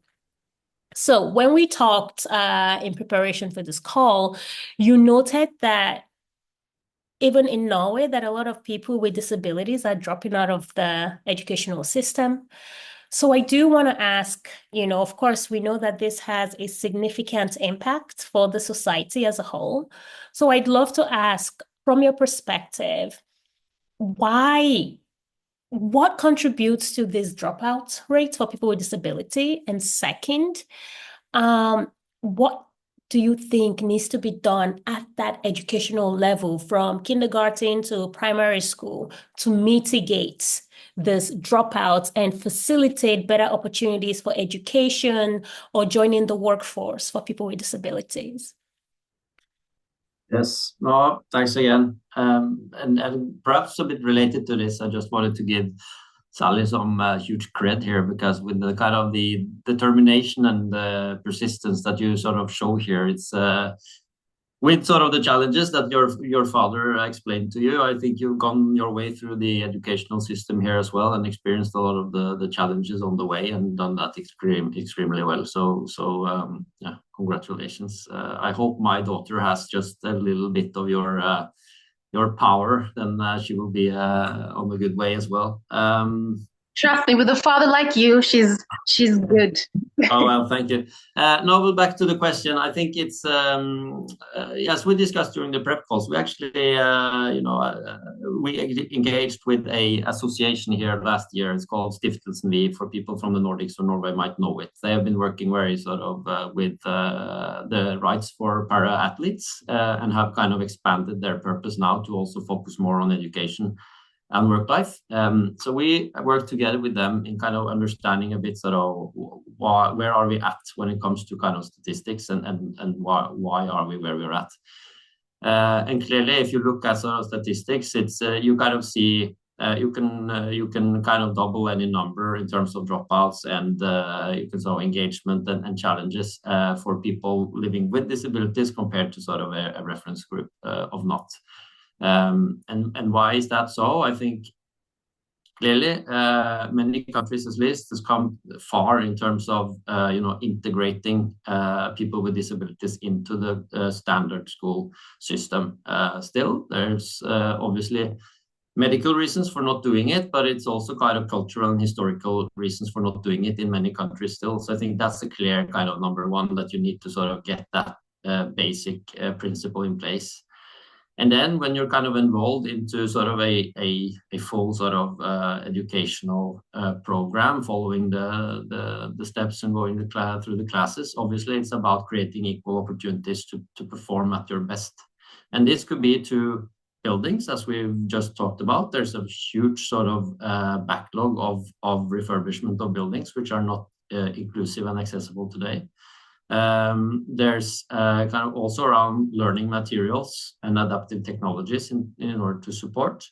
So when we talked in preparation for this call, you noted that even in Norway, that a lot of people with disabilities are dropping out of the educational system. So I do want to ask, of course, we know that this has a significant impact for the society as a whole. So I'd love to ask, from your perspective, what contributes to this dropout rate for people with disability? And second, what do you think needs to be done at that educational level from kindergarten to primary school to mitigate this dropouts and facilitate better opportunities for education or joining the workforce for people with disabilities? Yes, no, thanks again. And perhaps a bit related to this, I just wanted to give Sally some huge cred here, because with the kind of the determination and the persistence that you sort of show here, it's with sort of the challenges that your father explained to you. I think you've gone your way through the educational system here as well and experienced a lot of the challenges on the way and done that extremely well. So yeah, congratulations. I hope my daughter has just a little bit of your power, then she will be on a good way as well. Trust me, with a father like you, she's good. Oh, well, thank you. No, but back to the question. I think it's, as we discussed during the prep calls, we actually, we engaged with a association here last year. It's called Stiftelsen Vi, for people from the Nordics or Norway might know it. They have been working very sort of with the rights for para-athletes and have kind of expanded their purpose now to also focus more on education and work life. So we work together with them in kind of understanding a bit sort of where are we at when it comes to kind of statistics and why are we where we're at. And clearly, if you look at sort of statistics, it's you kind of see you can kind of double any number in terms of dropouts and you can sort of engagement and challenges for people living with disabilities compared to sort of a reference group of not. And why is that so? I think clearly many countries at least has come far in terms of integrating people with disabilities into the standard school system. Still, there's obviously medical reasons for not doing it, but it's also kind of cultural and historical reasons for not doing it in many countries still. So I think that's a clear kind of number one, that you need to sort of get that basic principle in place. And then when you're kind of enrolled into sort of a full sort of educational program, following the steps and going through the classes, obviously it's about creating equal opportunities to perform at your best. And this could be to buildings, as we've just talked about. There's a huge sort of backlog of refurbishment of buildings which are not inclusive and accessible today. There's kind of also around learning materials and adaptive technologies in order to support,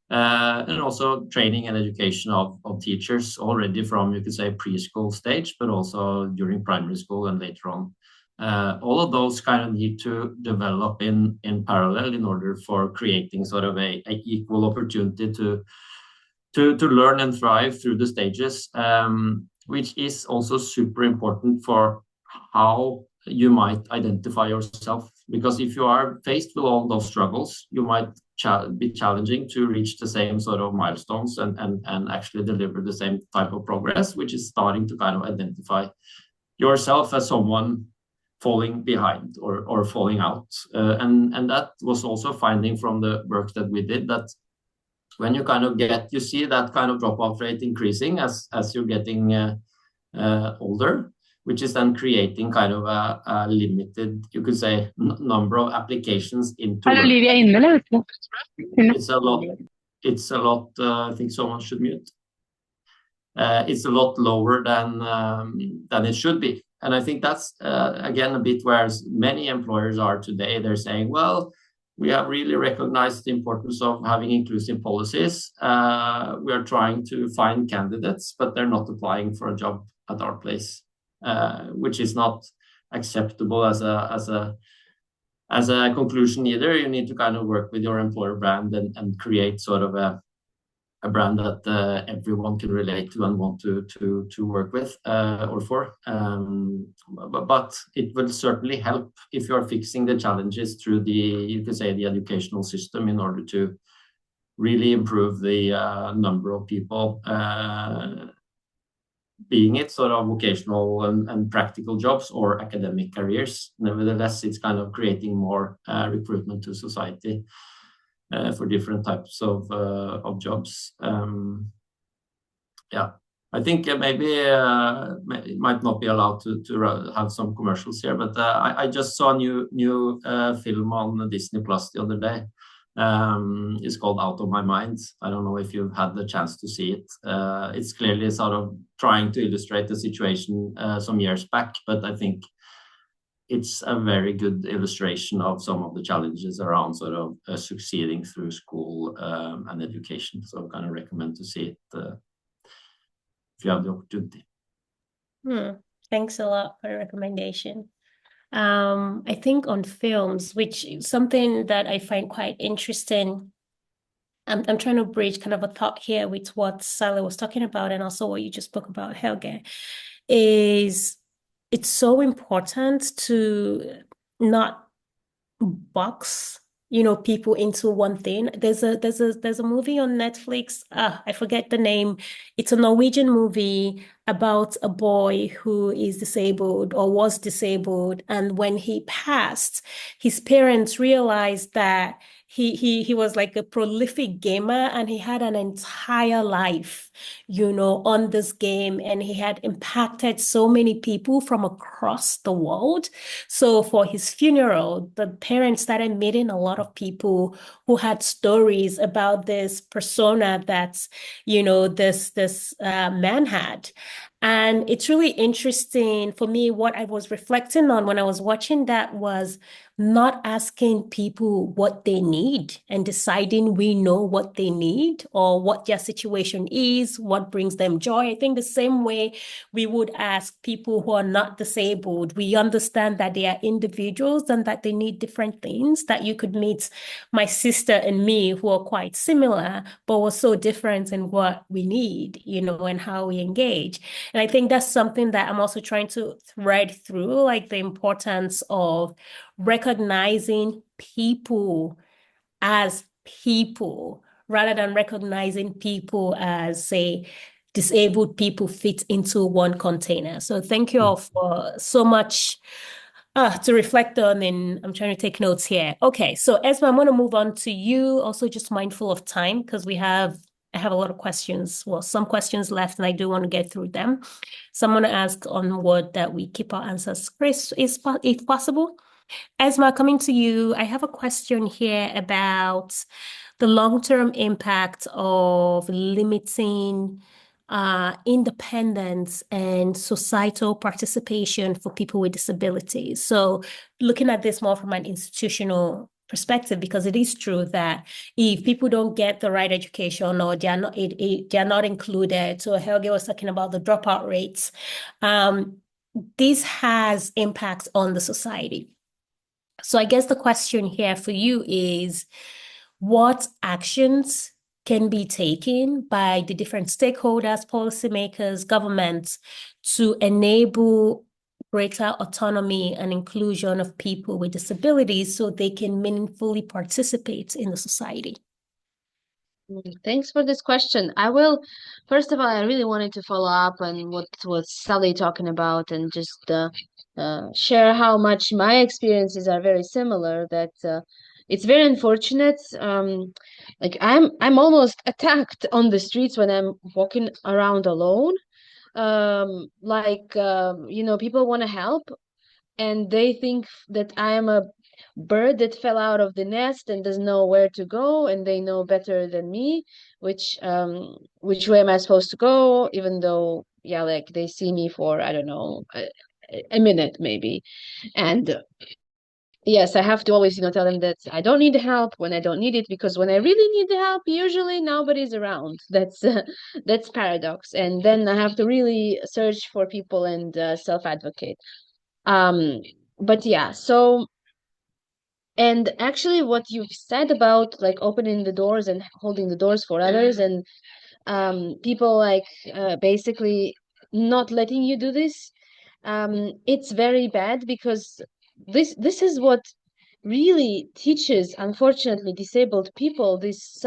and also training and education of teachers already from, you could say, preschool stage, but also during primary school and later on. All of those kind of need to develop in parallel in order for creating sort of a equal opportunity to learn and thrive through the stages, which is also super important for how you might identify yourself. Because if you are faced with all those struggles, you might be challenging to reach the same sort of milestones and actually deliver the same type of progress, which is starting to kind of identify yourself as someone falling behind or falling out. And that was also finding from the work that we did, that when you kind of you see that kind of dropout rate increasing as you're getting older, which is then creating kind of a limited, you could say, number of applications into work. It's a lot, I think someone should mute. It's a lot lower than it should be. And I think that's, again, a bit where many employers are today. They're saying, well, we have really recognized the importance of having inclusive policies. We are trying to find candidates, but they're not applying for a job at our place. Which is not acceptable as a conclusion either. You need to kind of work with your employer brand and create sort of a brand that everyone can relate to and want to work with or for. But it will certainly help if you are fixing the challenges through you could say, the educational system in order to really improve the number of people being it sort of vocational and practical jobs or academic careers. Nevertheless, it's kind of creating more recruitment to society for different types of jobs. Yeah. I think maybe it might not be allowed to have some commercials here, but I just saw a new film on Disney Plus the other day. It's called Out of My Mind. I don't know if you've had the chance to see it. It's clearly sort of trying to illustrate the situation some years back, but I think it's a very good illustration of some of the challenges around sort of succeeding through school and education. So I kind of recommend to see it if you have the opportunity. Thanks a lot for the recommendation. I think on films, which is something that I find quite interesting. I'm trying to bridge kind of a thought here with what Sally was talking about and also what you just spoke about, Helge, is it's so important to not box, people into one thing. There's a movie on Netflix. I forget the name. It's a Norwegian movie about a boy who is disabled or was disabled, and when he passed, his parents realized that he was like a prolific gamer and he had an entire life, on this game, and he had impacted so many people from across the world. So for his funeral, the parents started meeting a lot of people who had stories about this persona that, this man had. And it's really interesting for me. What I was reflecting on when I was watching that was not asking people what they need and deciding we know what they need or what their situation is, what brings them joy. I think the same way we would ask people who are not disabled, we understand that they are individuals and that they need different things, that you could meet my sister and me who are quite similar, but we're so different in what we need, and how we engage. And I think that's something that I'm also trying to thread through, like the importance of recognizing people as people rather than recognizing people as, say, disabled people fit into one container. So thank you all for so much to reflect on, and I'm trying to take notes here. Okay, so Esma, I'm going to move on to you. Also, just mindful of time because I have a lot of questions. Well, some questions left, and I do want to get through them. So I'm going to ask onward that we keep our answers crisp, if possible. Esma, coming to you, I have a question here about the long-term impact of limiting independence and societal participation for people with disabilities. So looking at this more from an institutional perspective, because it is true that if people don't get the right education or they're not included, so Helge was talking about the dropout rates, this has impacts on the society. So I guess the question here for you is, what actions can be taken by the different stakeholders, policymakers, governments to enable greater autonomy and inclusion of people with disabilities so they can meaningfully participate in the society? Thanks for this question. First of all, I really wanted to follow up on what was Sally talking about and just share how much my experiences are very similar, that it's very unfortunate. Like I'm almost attacked on the streets when I'm walking around alone. People want to help and they think that I am a bird that fell out of the nest and doesn't know where to go, and they know better than me which way am I supposed to go, even though like they see me for, I don't know, a minute maybe. And yes, I have to always tell them that I don't need the help when I don't need it, because when I really need the help, usually nobody's around. That's paradox. And then I have to really search for people and self-advocate. But yeah, so, and actually what you've said about like opening the doors and holding the doors for others, and people like basically not letting you do this, it's very bad, because this is what really teaches, unfortunately, disabled people this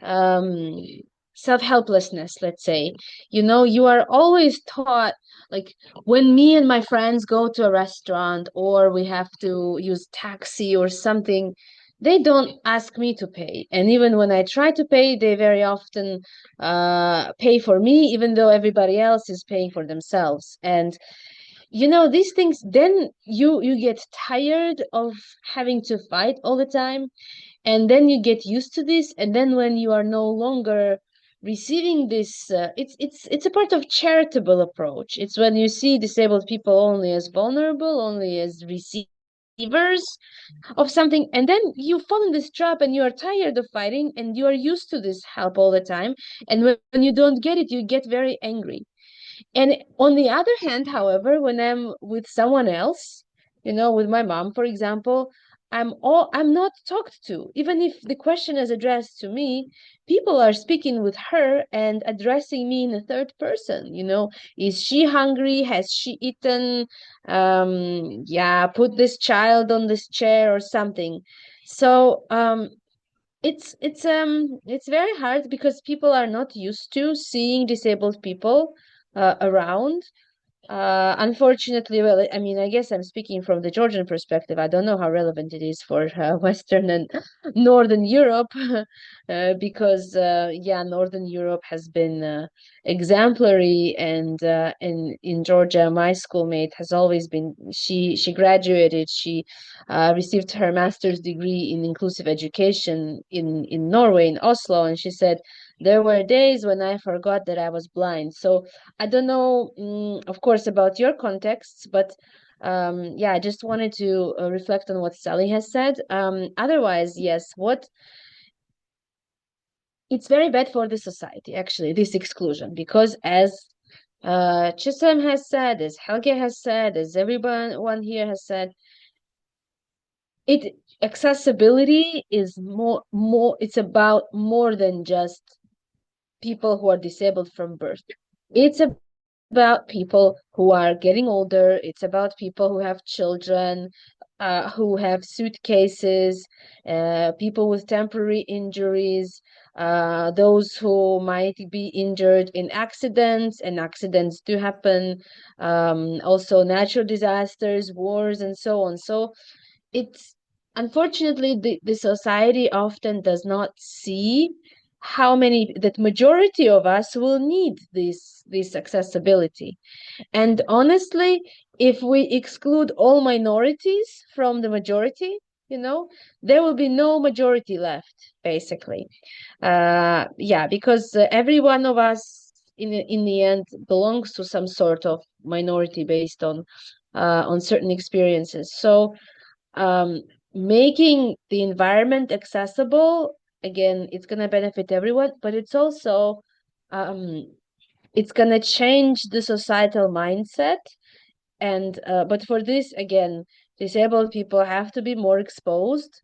um, self-helplessness, let's say. You are always taught, like when me and my friends go to a restaurant or we have to use taxi or something, they don't ask me to pay. And even when I try to pay, they very often pay for me, even though everybody else is paying for themselves. And these things, then you get tired of having to fight all the time, and then you get used to this, and then when you are no longer receiving this, it's a part of charitable approach. It's when you see disabled people only as vulnerable, only as receivers of something, and then you fall in this trap and you are tired of fighting and you are used to this help all the time, and when you don't get it, you get very angry. And on the other hand, however, when I'm with someone else, with my mom, for example, I'm not talked to. Even if the question is addressed to me, people are speaking with her and addressing me in a third person. Is she hungry? Has she eaten? Yeah, put this child on this chair or something. So it's very hard because people are not used to seeing disabled people around. Unfortunately, well, I mean, I guess I'm speaking from the Georgian perspective. I don't know how relevant it is for Western and Northern Europe, because yeah, Northern Europe has been exemplary, and in Georgia, my schoolmate has always been. She graduated. She received her master's degree in inclusive education in Norway, in Oslo, and she said there were days when I forgot that I was blind. So I don't know, of course, about your contexts, but yeah, I just wanted to reflect on what Sally has said. Otherwise, yes, it's very bad for the society, actually, this exclusion, because as Chisom has said, as Helge has said, as everyone here has said, accessibility is more. It's about more than just people who are disabled from birth. It's about people who are getting older. It's about people who have children, who have suitcases, people with temporary injuries, those who might be injured in accidents, and accidents do happen, also natural disasters, wars, and so on. So it's unfortunately the society often does not see that majority of us will need this accessibility. And honestly, if we exclude all minorities from the majority, there will be no majority left, basically. Yeah, because every one of us in the end belongs to some sort of minority based on certain experiences. So making the environment accessible, again, it's going to benefit everyone, but it's also it's going to change the societal mindset. And but for this, again, disabled people have to be more exposed,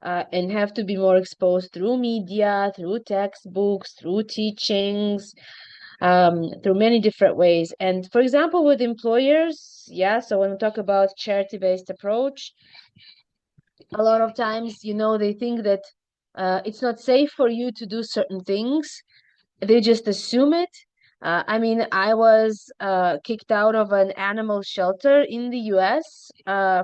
and have to be more exposed through media, through textbooks, through teachings, through many different ways. And for example, with employers, yeah, so when we talk about charity-based approach, a lot of times, they think that it's not safe for you to do certain things. They just assume it. I mean, I was kicked out of an animal shelter in the US,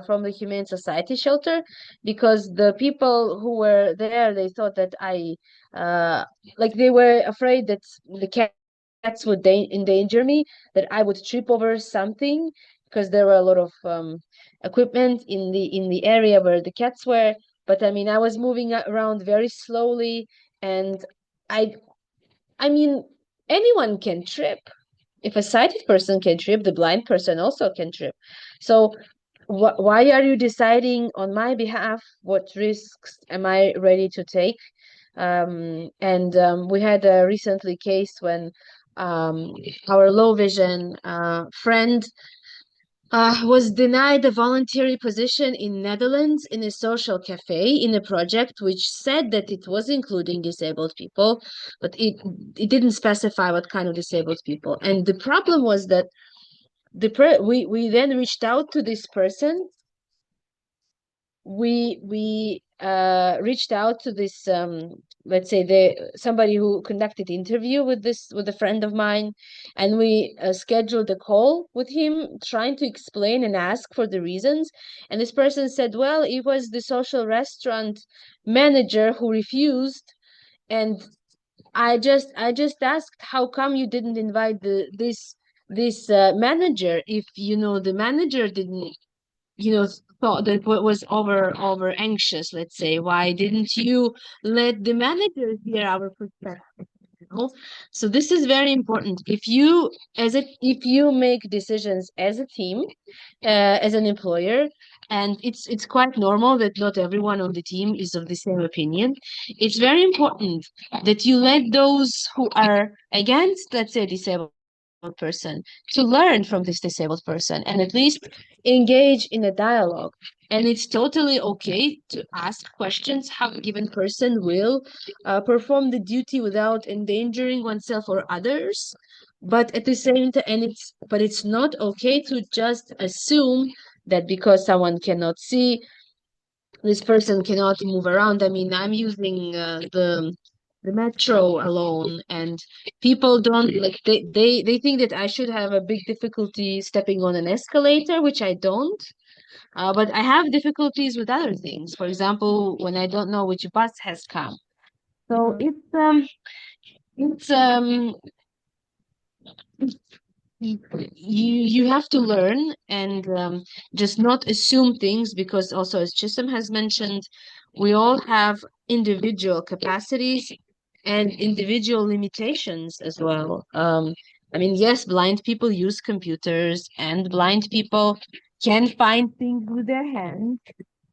from the Humane Society shelter, because the people who were there, they thought that like they were afraid that the cats would endanger me, that I would trip over something, because there were a lot of equipment in the area where the cats were. But I mean, I was moving around very slowly, and I I mean, anyone can trip. If a sighted person can trip, the blind person also can trip. So why are you deciding on my behalf what risks am I ready to take? And we had a recently case when our low vision friend was denied a voluntary position in Netherlands in a social cafe in a project which said that it was including disabled people, but it didn't specify what kind of disabled people. And the problem was that we then reached out to this person. We reached out to this let's say somebody who conducted interview with a friend of mine, and we scheduled a call with him trying to explain and ask for the reasons. And this person said, well, it was the social restaurant manager who refused. And I just asked, how come you didn't invite this manager? If the manager didn't thought that was over anxious, let's say, why didn't you let the manager hear our perspective? So this is very important. If you make decisions as a team, as an employer, and it's quite normal that not everyone on the team is of the same opinion. It's very important that you let those who are against, let's say, disabled person, to learn from this disabled person and at least engage in a dialogue. And it's totally okay to ask questions how a given person will perform the duty without endangering oneself or others. But at the same time, it's not okay to just assume that because someone cannot see, this person cannot move around. I mean, I'm using the metro alone, and people don't like they think that I should have a big difficulty stepping on an escalator, which I don't. But I have difficulties with other things. For example, when I don't know which bus has come. So it's you have to learn and just not assume things, because also, as Chisom has mentioned, we all have individual capacities and individual limitations as well. I mean, yes, blind people use computers and blind people can find things with their hands.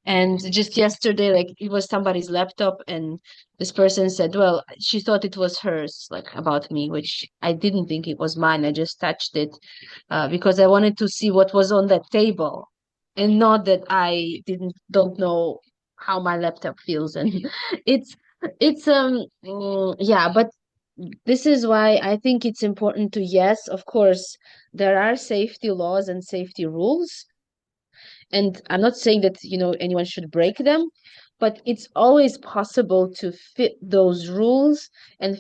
And just yesterday, like, it was somebody's laptop, and this person said, well, she thought it was hers, like, about me, which I didn't think it was mine. I just touched it because I wanted to see what was on that table, and not that I don't know how my laptop feels. And it's yeah, but this is why I think it's important to, yes, of course, there are safety laws and safety rules, and I'm not saying that anyone should break them, but it's always possible to fit those rules and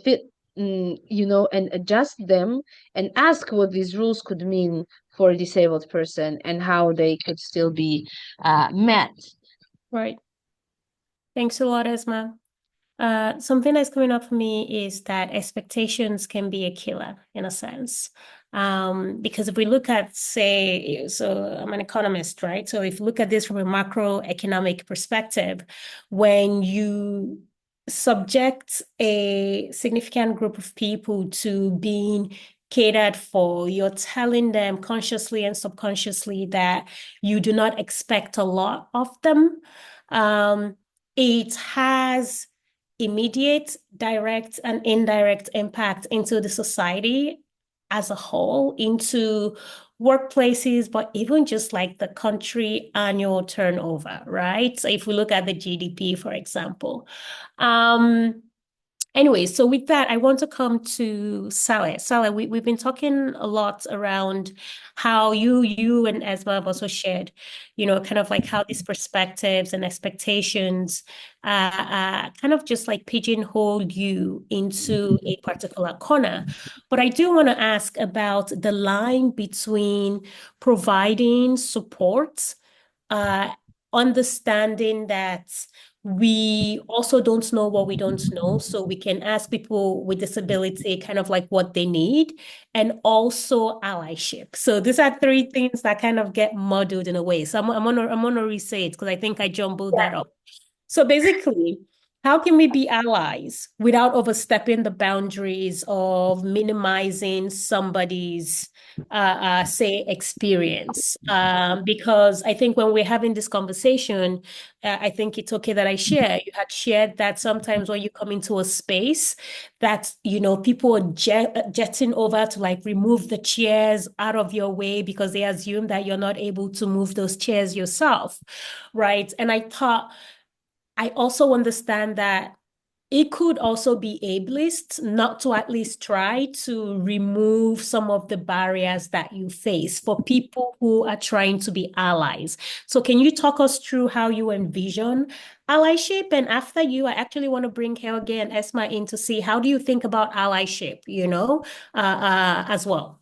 and adjust them and ask what these rules could mean for a disabled person and how they could still be met. Right. Thanks a lot, Esma. Something that's coming up for me is that expectations can be a killer in a sense. Because if we look at, say, so I'm an economist, right? So if you look at this from a macroeconomic perspective, when you subject a significant group of people to being catered for, you're telling them consciously and subconsciously that you do not expect a lot of them. It has immediate, direct, and indirect impact into the society as a whole, into workplaces, but even just like the country annual turnover, right? So if we look at the GDP, for example. Anyway, so with that, I want to come to Saleh. Saleh, we've been talking a lot around how you and Esma have also shared, kind of like how these perspectives and expectations kind of just like pigeonhole you into a particular corner. But I do want to ask about the line between providing support, uh, understanding that we also don't know what we don't know. So we can ask people with disability kind of like what they need, and also allyship. So these are three things that kind of get muddled in a way. So I'm gonna re-say it because I think I jumbled that up. So basically, how can we be allies without overstepping the boundaries of minimizing somebody's, say, experience? Because I think when we're having this conversation, I think it's okay that I share. You had shared that sometimes when you come into a space that, people are jetting over to like remove the chairs out of your way because they assume that you're not able to move those chairs yourself, right? And I also understand that it could also be ableist, not to at least try to remove some of the barriers that you face for people who are trying to be allies. So can you talk us through how you envision allyship? And after you, I actually want to bring Helge and Esma in to see how do you think about allyship, as well.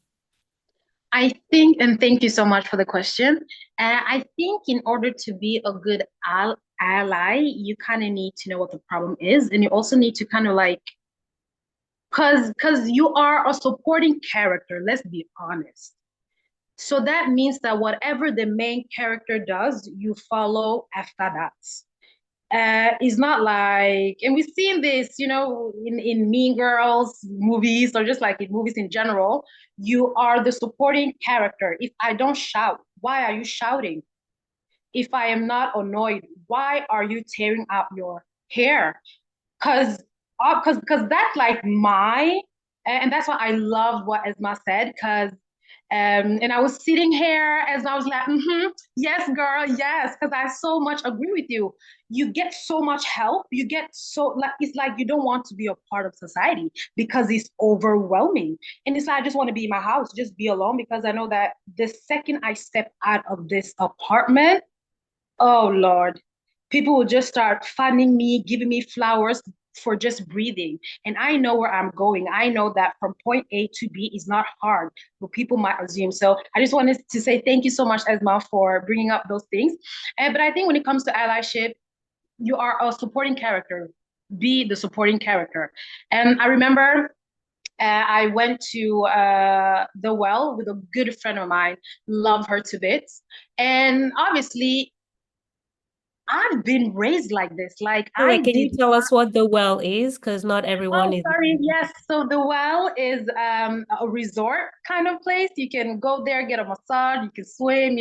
I think, and thank you so much for the question. I think in order to be a good ally, you kind of need to know what the problem is, and you also need to kind of like, because you are a supporting character. Let's be honest. So that means that whatever the main character does, you follow after that. It's not like, and we've seen this, in Mean Girls movies or just like in movies in general, you are the supporting character. If I don't shout, why are you shouting? If I am not annoyed, why are you tearing out your hair? Because that's like and that's why I love what Esma said, because and I was sitting here as I was like, yes, girl, yes, because I so much agree with you. You get so much help. You get so like it's like you don't want to be a part of society because it's overwhelming. And it's like I just want to be in my house, just be alone, because I know that the second I step out of this apartment, oh Lord, people will just start funding me, giving me flowers for just breathing. And I know where I'm going. I know that from point A to B is not hard, but people might assume. So I just wanted to say thank you so much, Esma, for bringing up those things. But I think when it comes to allyship, you are a supporting character. Be the supporting character. And I remember I went to the well with a good friend of mine, love her to bits. And obviously, I've been raised like this. Like All I right, can you did. tell us what the well is? Because not Oh, everyone is. sorry. Yes. So the well is a resort kind of place. You can go there, get a massage, you can swim.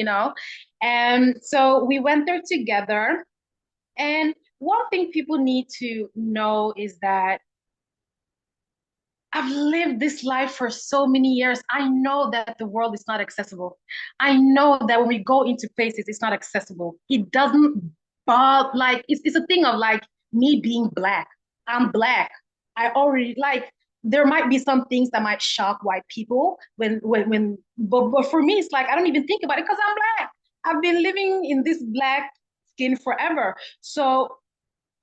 And so we went there together. And one thing people need to know is that I've lived this life for so many years. I know that the world is not accessible. I know that when we go into places, it's not accessible. It doesn't bother, like, it's a thing of like me being Black. I'm Black. I already, like, there might be some things that might shock white people but for me, it's like, I don't even think about it because I'm Black. I've been living in this Black skin forever. So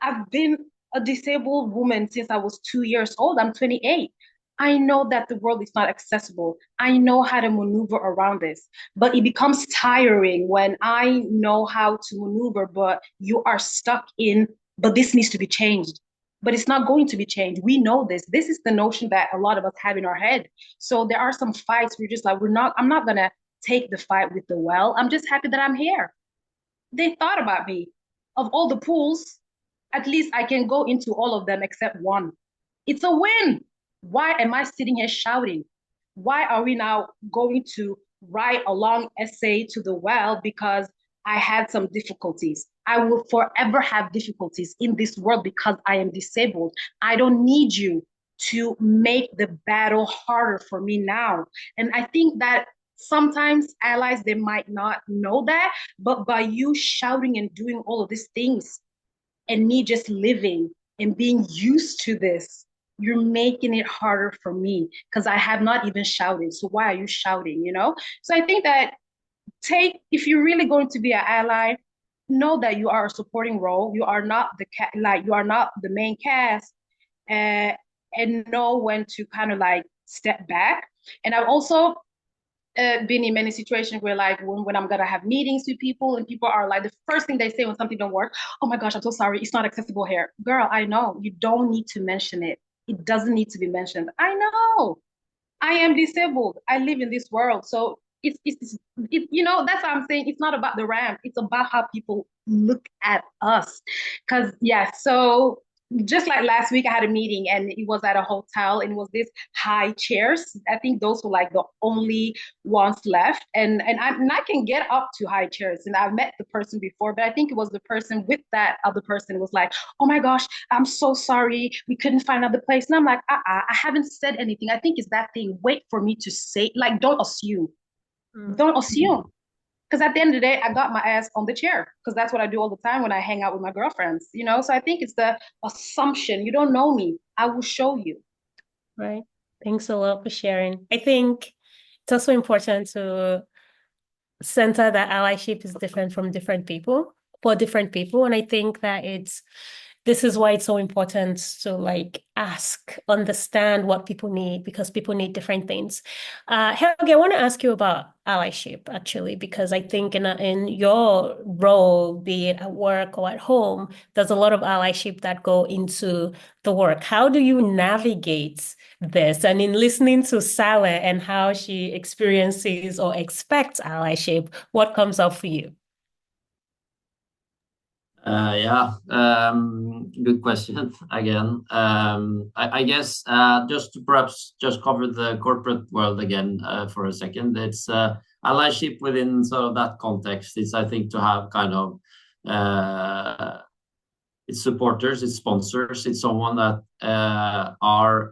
I've been a disabled woman since I was 2 years old. I'm 28. I know that the world is not accessible. I know how to maneuver around this, but it becomes tiring when I know how to maneuver, but you are stuck in, but this needs to be changed. But it's not going to be changed. We know this. This is the notion that a lot of us have in our head. So there are some fights we're just like, I'm not going to take the fight with the well. I'm just happy that I'm here. They thought about me. Of all the pools, at least I can go into all of them except one. It's a win. Why am I sitting here shouting? Why are we now going to write a long essay to the well because I had some difficulties? I will forever have difficulties in this world because I am disabled. I don't need you to make the battle harder for me now. And I think that sometimes allies, they might not know that, but by you shouting and doing all of these things and me just living and being used to this, you're making it harder for me because I have not even shouted. So why are you shouting? So I think that if you're really going to be an ally, know that you are a supporting role. You are not you are not the main cast, uh, and know when to kind of like step back. And I've also been in many situations where like when I'm gonna have meetings with people and people are like, the first thing they say when something don't work, oh my gosh, I'm so sorry, it's not accessible here. Girl, I know, you don't need to mention it. It doesn't need to be mentioned. I know. I am disabled. I live in this world. So that's what I'm saying. It's not about the ramp. It's about how people look at us. Cause yeah, so just like last week I had a meeting and it was at a hotel and it was this high chairs. I think those were like the only ones left. And I can get up to high chairs. And I've met the person before, but I think it was the person with that other person was like, oh my gosh, I'm so sorry. We couldn't find another place. And I'm like, I haven't said anything. I think it's that thing. Wait for me to say, like, don't assume. Don't assume. Because at the end of the day, I got my ass on the chair because that's what I do all the time when I hang out with my girlfriends, you know? So I think it's the assumption. You don't know me. I will show you. Right. Thanks a lot for sharing. I think it's also important to center that allyship is different from different people for different people. And I think that this is why it's so important to like ask, understand what people need because people need different things. Helge, I want to ask you about allyship actually, because I think in your role, be it at work or at home, there's a lot of allyship that go into the work. How do you navigate this? And in listening to Sale and how she experiences or expects allyship, what comes up for you? Yeah, good question again. I guess just to perhaps just cover the corporate world again for a second. It's allyship within sort of that context. It's I think to have kind of its supporters, its sponsors, it's someone that are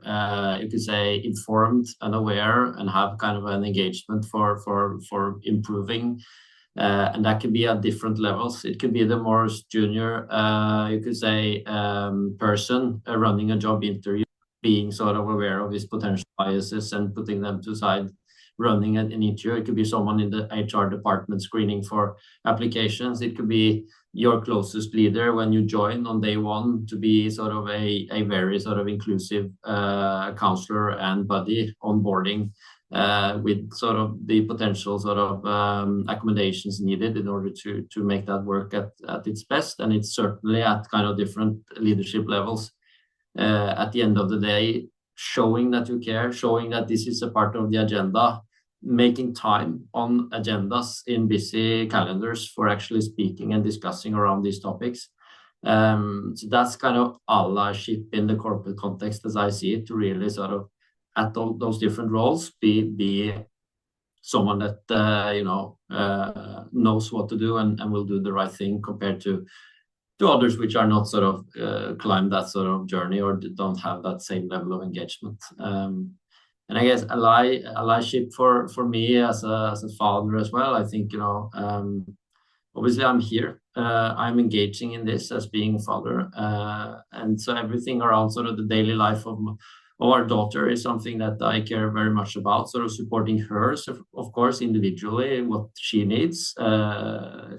you could say informed and aware and have kind of an engagement for improving. And that can be at different levels. It could be the more junior, you could say, person running a job interview, being sort of aware of his potential biases and putting them to side, running an interview. It could be someone in the HR department screening for applications. It could be your closest leader when you join on day one to be sort of a very sort of inclusive counselor and buddy onboarding. With sort of the potential sort of accommodations needed in order to make that work at its best. And it's certainly at kind of different leadership levels. At the end of the day, showing that you care, showing that this is a part of the agenda, making time on agendas in busy calendars for actually speaking and discussing around these topics. So that's kind of allyship in the corporate context as I see it, to really sort of at those different roles, be someone that knows what to do and will do the right thing compared to others which are not sort of climb that sort of journey or don't have that same level of engagement. And I guess allyship for me as a father as well. I think obviously I'm here. I'm engaging in this as being a father, and so everything around sort of the daily life of our daughter is something that I care very much about, sort of supporting her, so of course, individually, what she needs.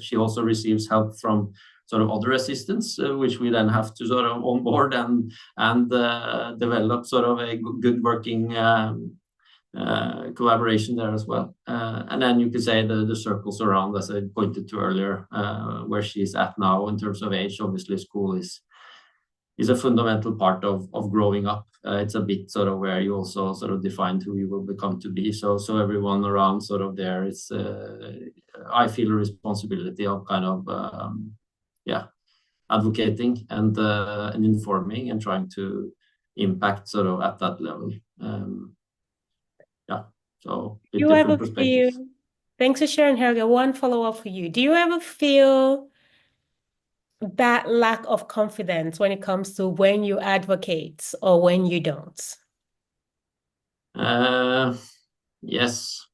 She also receives help from sort of other assistants, which we then have to sort of onboard and develop sort of a good working collaboration there as well. And then you could say the circles around, as I pointed to earlier, where she's at now in terms of age. Obviously, school is a fundamental part of growing up. It's a bit sort of where you also sort of define who you will become to be. So everyone around sort of there is, I feel a responsibility of kind of, advocating and informing and trying to impact sort of at that level. So Do you ever feel, thanks for sharing, Helge. One follow-up for you. Do you ever feel that lack of confidence when it comes to when you advocate or when you don't? Yes.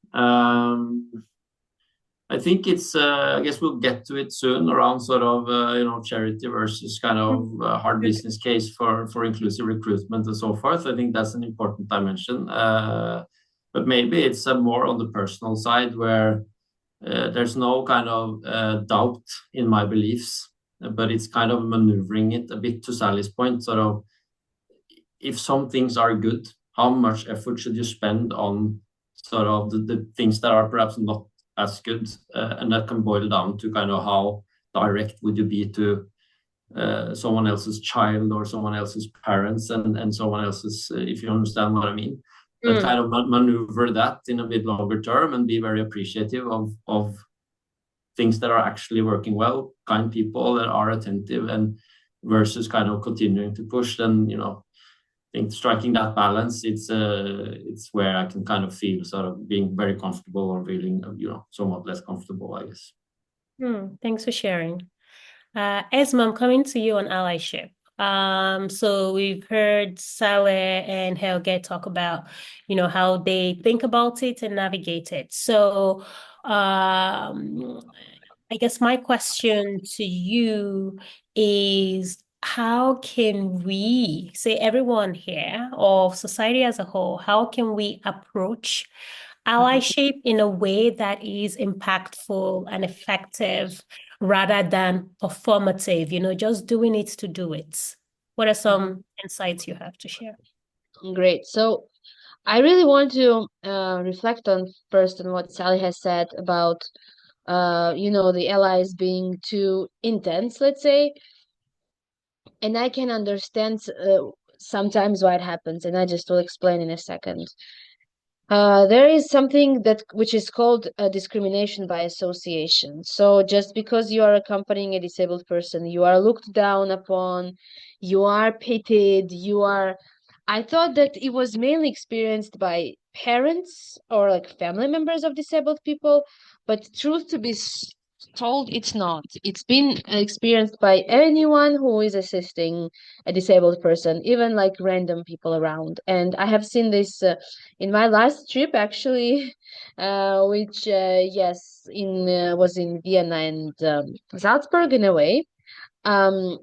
I think it's, I guess we'll get to it soon around sort of, charity versus kind of hard business case for inclusive recruitment and so forth. I think that's an important dimension. But maybe it's more on the personal side where there's no kind of doubt in my beliefs, but it's kind of maneuvering it a bit to Sally's point. Sort of, if some things are good, how much effort should you spend on sort of the things that are perhaps not as good? And that can boil down to kind of how direct would you be to someone else's child or someone else's parents and someone else's, if you understand what I mean. But kind of maneuver that in a bit longer term and be very appreciative of things that are actually working well, kind people that are attentive, and versus kind of continuing to push. Then I think striking that balance, it's where I can kind of feel sort of being very comfortable or feeling somewhat less comfortable, I guess. Thanks for sharing. Esma, I'm coming to you on allyship. So we've heard Sale and Helge talk about, how they think about it and navigate it. So I guess my question to you is how can we, say everyone here or society as a whole, how can we approach allyship in a way that is impactful and effective rather than performative, just doing it to do it? What are some insights you have to share? Great. So I really want to reflect on first on what Sally has said about the allies being too intense, let's say, and I can understand sometimes why it happens, and I just will explain in a second. There is something that which is called discrimination by association. So just because you are accompanying a disabled person, you are looked down upon, you are pitied, you are. I thought that it was mainly experienced by parents or like family members of disabled people, but truth to be told, it's not. It's been experienced by anyone who is assisting a disabled person, even like random people around. And I have seen this in my last trip, actually, which yes, in was in Vienna and Salzburg in a way. Um,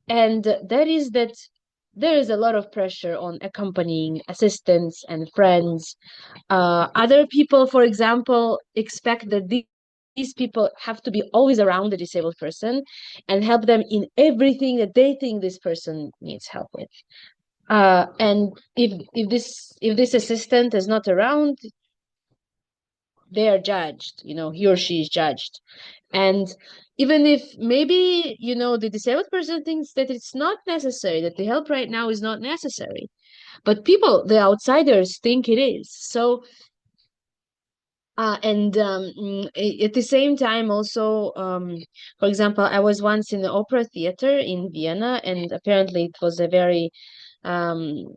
and that is that there is a lot of pressure on accompanying assistants and friends. Other people, for example, expect that these people have to be always around the disabled person and help them in everything that they think this person needs help with. And if this assistant is not around, they are judged. He or she is judged. And even if maybe the disabled person thinks that it's not necessary, that the help right now is not necessary, but people, the outsiders, think it is. So and at the same time also, for example, I was once in the opera theater in Vienna, and apparently it was a very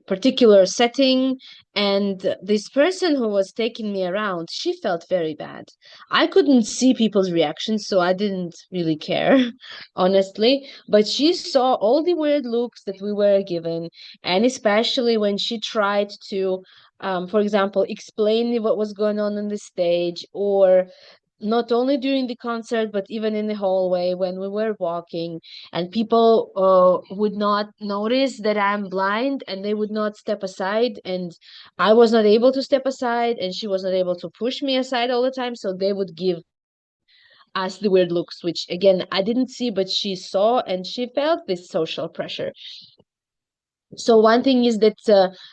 particular setting, and this person who was taking me around, she felt very bad. I couldn't see people's reactions, so I didn't really care, honestly, but she saw all the weird looks that we were given, and especially when she tried to for example, explain what was going on the stage, or not only during the concert, but even in the hallway when we were walking, and people would not notice that I'm blind, and they would not step aside, and I was not able to step aside, and she was not able to push me aside all the time, so they would give us the weird looks, which again I didn't see, but she saw, and she felt this social pressure. So one thing is that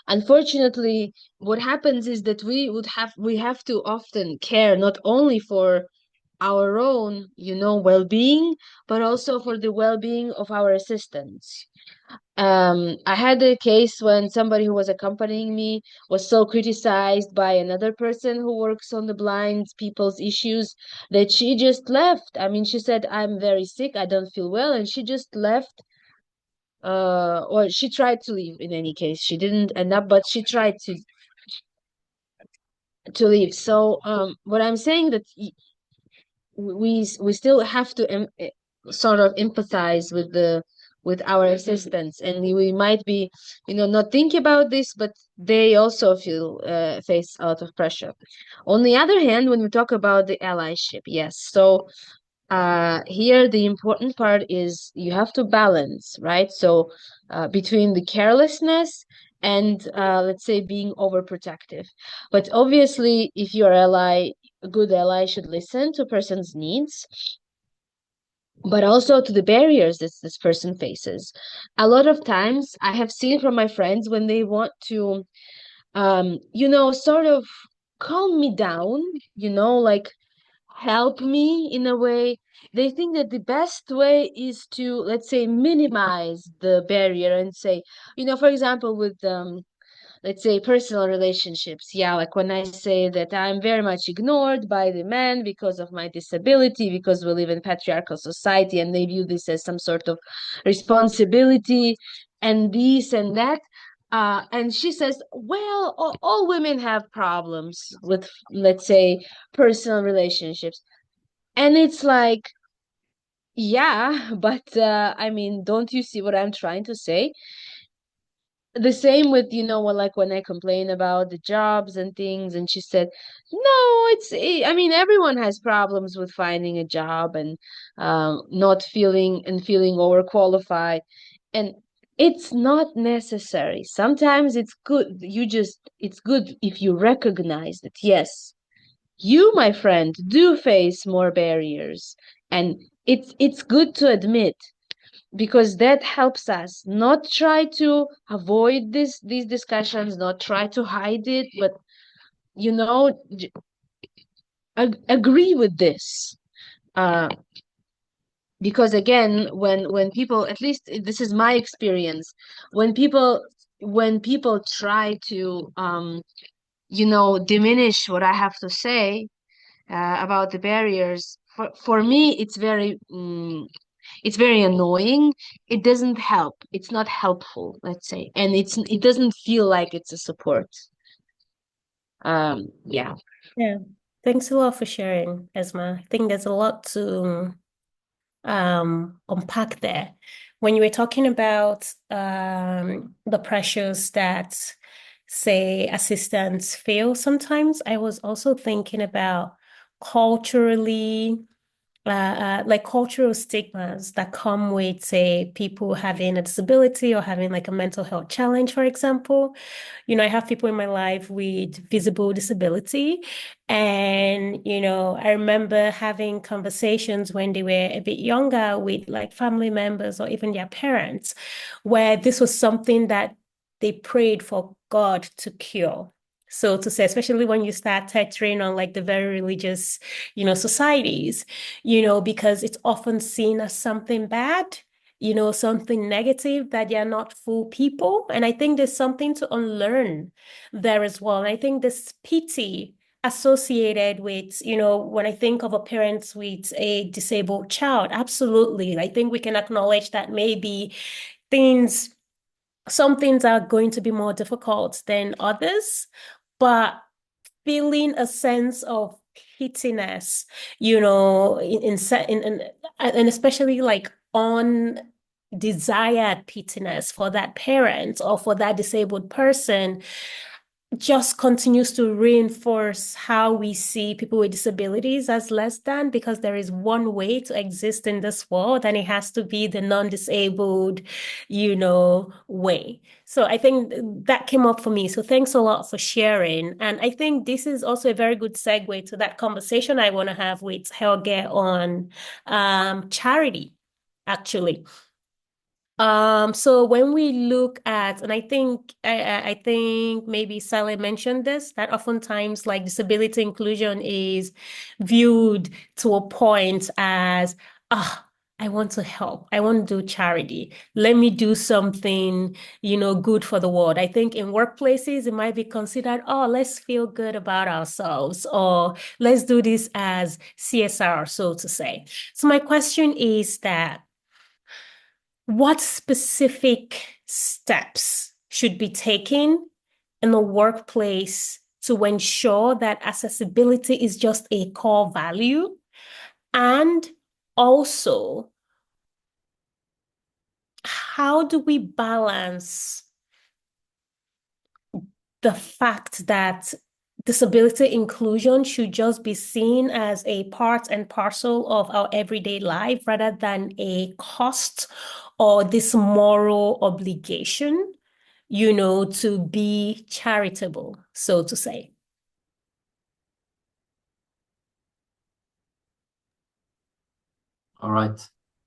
unfortunately what happens is that we have to often care not only for our own well-being, but also for the well-being of our assistants. I had a case when somebody who was accompanying me was so criticized by another person who works on the blind people's issues that she just left. I mean, she said, I'm very sick, I don't feel well, and she just left. Or she tried to leave. In any case, she didn't end up, but she tried to leave. So what I'm saying that we still have to sort of empathize with our assistants, and we might be not think about this, but they also feel face a lot of pressure. On the other hand, when we talk about the allyship, yes, so here the important part is you have to balance, right? So between the carelessness and let's say being overprotective. But obviously, if your ally, a good ally, should listen to a person's needs, but also to the barriers that this person faces. A lot of times I have seen from my friends when they want to sort of calm me down, like help me in a way, they think that the best way is to, let's say, minimize the barrier and say, for example, with let's say personal relationships, yeah, like when I say that I'm very much ignored by the men because of my disability, because we live in patriarchal society and they view this as some sort of responsibility and this and that. And she says, well, all women have problems with, let's say, personal relationships. And it's like, yeah, but I mean, don't you see what I'm trying to say? the same with, like when I complain about the jobs and things, and she said, no, I mean, everyone has problems with finding a job and not feeling overqualified. And it's not necessary. Sometimes it's good if you recognize that, yes, you, my friend, do face more barriers. And it's good to admit, because that helps us not try to avoid these discussions, not try to hide it, but agree with this. uh, because again, when people, at least this is my experience, when people try to diminish what I have to say about the barriers, for me it's very annoying. It doesn't help. It's not helpful, let's say, and it doesn't feel like it's a support. Yeah. Yeah. Thanks a lot for sharing, Esma. I think there's a lot to unpack there. When you were talking about the pressures that, say, assistants feel sometimes, I was also thinking about culturally like cultural stigmas that come with, say, people having a disability or having like a mental health challenge, for example. I have people in my life with visible disability. And, I remember having conversations when they were a bit younger with like family members or even their parents, where this was something that they prayed for God to cure. So to say, especially when you start touching on like the very religious, societies, because it's often seen as something bad, something negative, that they're not full people. And I think there's something to unlearn there as well. And I think this pity associated with, when I think of a parent with a disabled child, absolutely. I think we can acknowledge that maybe some things are going to be more difficult than others, but feeling a sense of pityness, and especially like undesired pityness for that parent or for that disabled person, just continues to reinforce how we see people with disabilities as less than, because there is one way to exist in this world, and it has to be the non-disabled, way. So I think that came up for me. So thanks a lot for sharing. And I think this is also a very good segue to that conversation I want to have with Helge on charity, actually. So when we look at, and I think maybe Sally mentioned this, that oftentimes like disability inclusion is viewed to a point as, I want to help. I want to do charity. Let me do something, good for the world. I think in workplaces, it might be considered, oh, let's feel good about ourselves, or let's do this as CSR, so to say. So my question is that, what specific steps should be taken in the workplace to ensure that accessibility is just a core value? And also, how do we balance the fact that disability inclusion should just be seen as a part and parcel of our everyday life rather than a cost or this moral obligation, to be charitable, so to say? All right.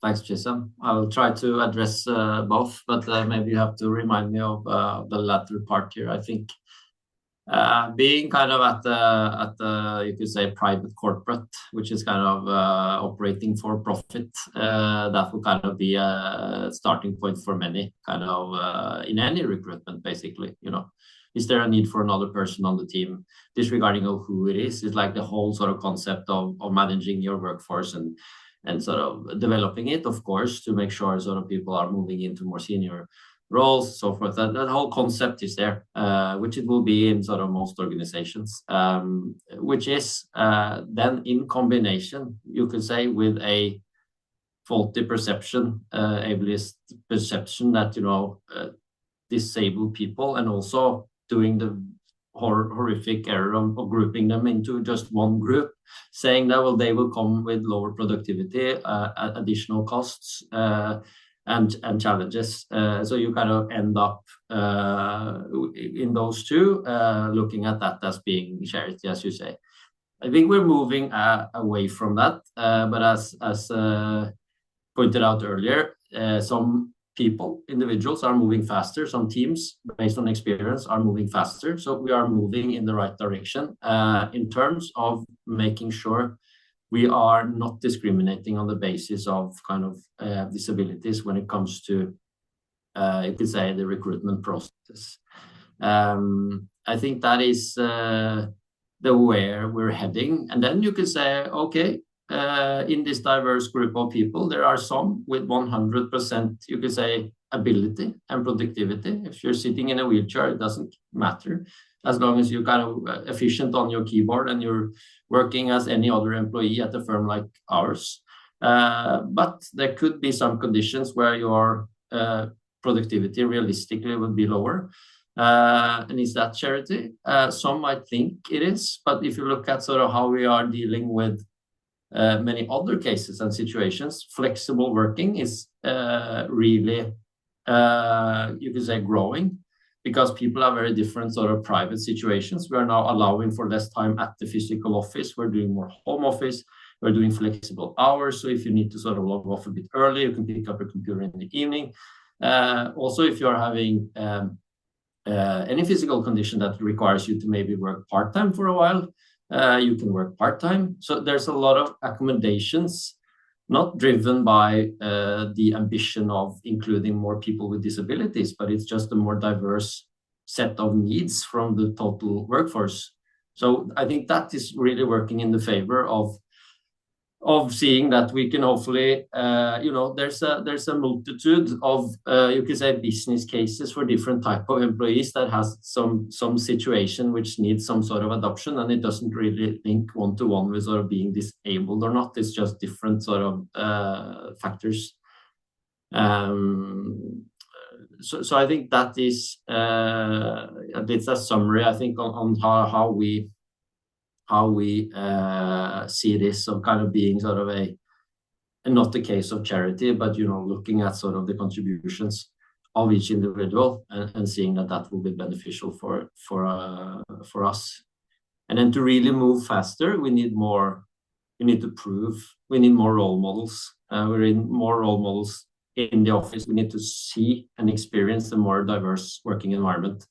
Thanks, Chisom. I will try to address both, but maybe you have to remind me of the latter part here. I think being kind of at the you could say private corporate, which is kind of operating for profit, that will kind of be a starting point for many, kind of in any recruitment, basically. Is there a need for another person on the team, disregarding of who it is? It's like the whole sort of concept of managing your workforce and sort of developing it, of course, to make sure sort of people are moving into more senior roles, so forth. That whole concept is there, which it will be in sort of most organizations, which is then in combination, you could say, with a faulty perception, ableist perception that, disabled people, and also doing the horrific error of grouping them into just one group, saying that, well, they will come with lower productivity, additional costs, and challenges. So you kind of end up in those two, looking at that as being charity, as you say. I think we're moving away from that, but as pointed out earlier, some individuals are moving faster. Some teams, based on experience, are moving faster. So we are moving in the right direction in terms of making sure we are not discriminating on the basis of kind of disabilities when it comes to, you could say, the recruitment process. I think that is the where we're heading. And then you could say, okay, in this diverse group of people, there are some with 100%, you could say, ability and productivity. If you're sitting in a wheelchair, it doesn't matter, as long as you're kind of efficient on your keyboard and you're working as any other employee at a firm like ours. But there could be some conditions where your productivity realistically would be lower. And is that charity? Some might think it is, but if you look at sort of how we are dealing with many other cases and situations, flexible working is really, you could say, growing, because people have very different sort of private situations. We are now allowing for less time at the physical office. We're doing more home office. We're doing flexible hours. So if you need to sort of log off a bit early, you can pick up your computer in the evening. Also, if you're having any physical condition that requires you to maybe work part-time for a while, you can work part-time. So there's a lot of accommodations, not driven by the ambition of including more people with disabilities, but it's just a more diverse set of needs from the total workforce. So I think that is really working in the favor of seeing that we can hopefully, there's a multitude of, you could say, business cases for different type of employees that has some situation which needs some sort of adoption, and it doesn't really link one-to-one with sort of being disabled or not. It's just different sort of factors. So I think that is it's a summary, I think, on how we see this of kind of being sort of not a case of charity, but looking at sort of the contributions of each individual and seeing that will be beneficial for us. And then to really move faster, we need more. We need to prove. We need more role models. We need more role models in the office. We need to see and experience a more diverse working environment,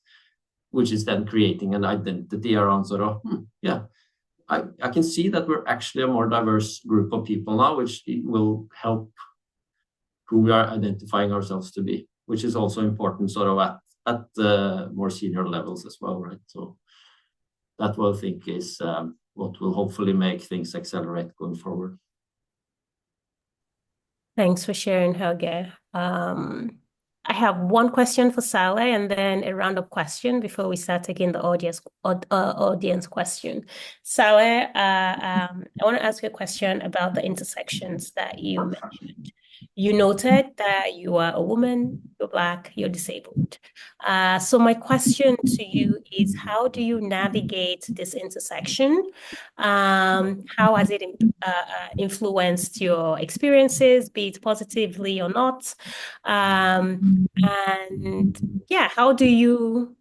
which is then creating an identity around sort of I can see that we're actually a more diverse group of people now, which will help who we are identifying ourselves to be, which is also important sort of at the more senior levels as well, right? So that I think is what will hopefully make things accelerate going forward. Thanks for sharing, Helge. I have one question for Sale and then a round-up question before we start taking the audience question. Sale, I want to ask you a question about the intersections that you mentioned. You noted that you are a woman, you're Black, you're disabled. So my question to you is, how do you navigate this intersection? How has it influenced your experiences, be it positively or not? And yeah, how do you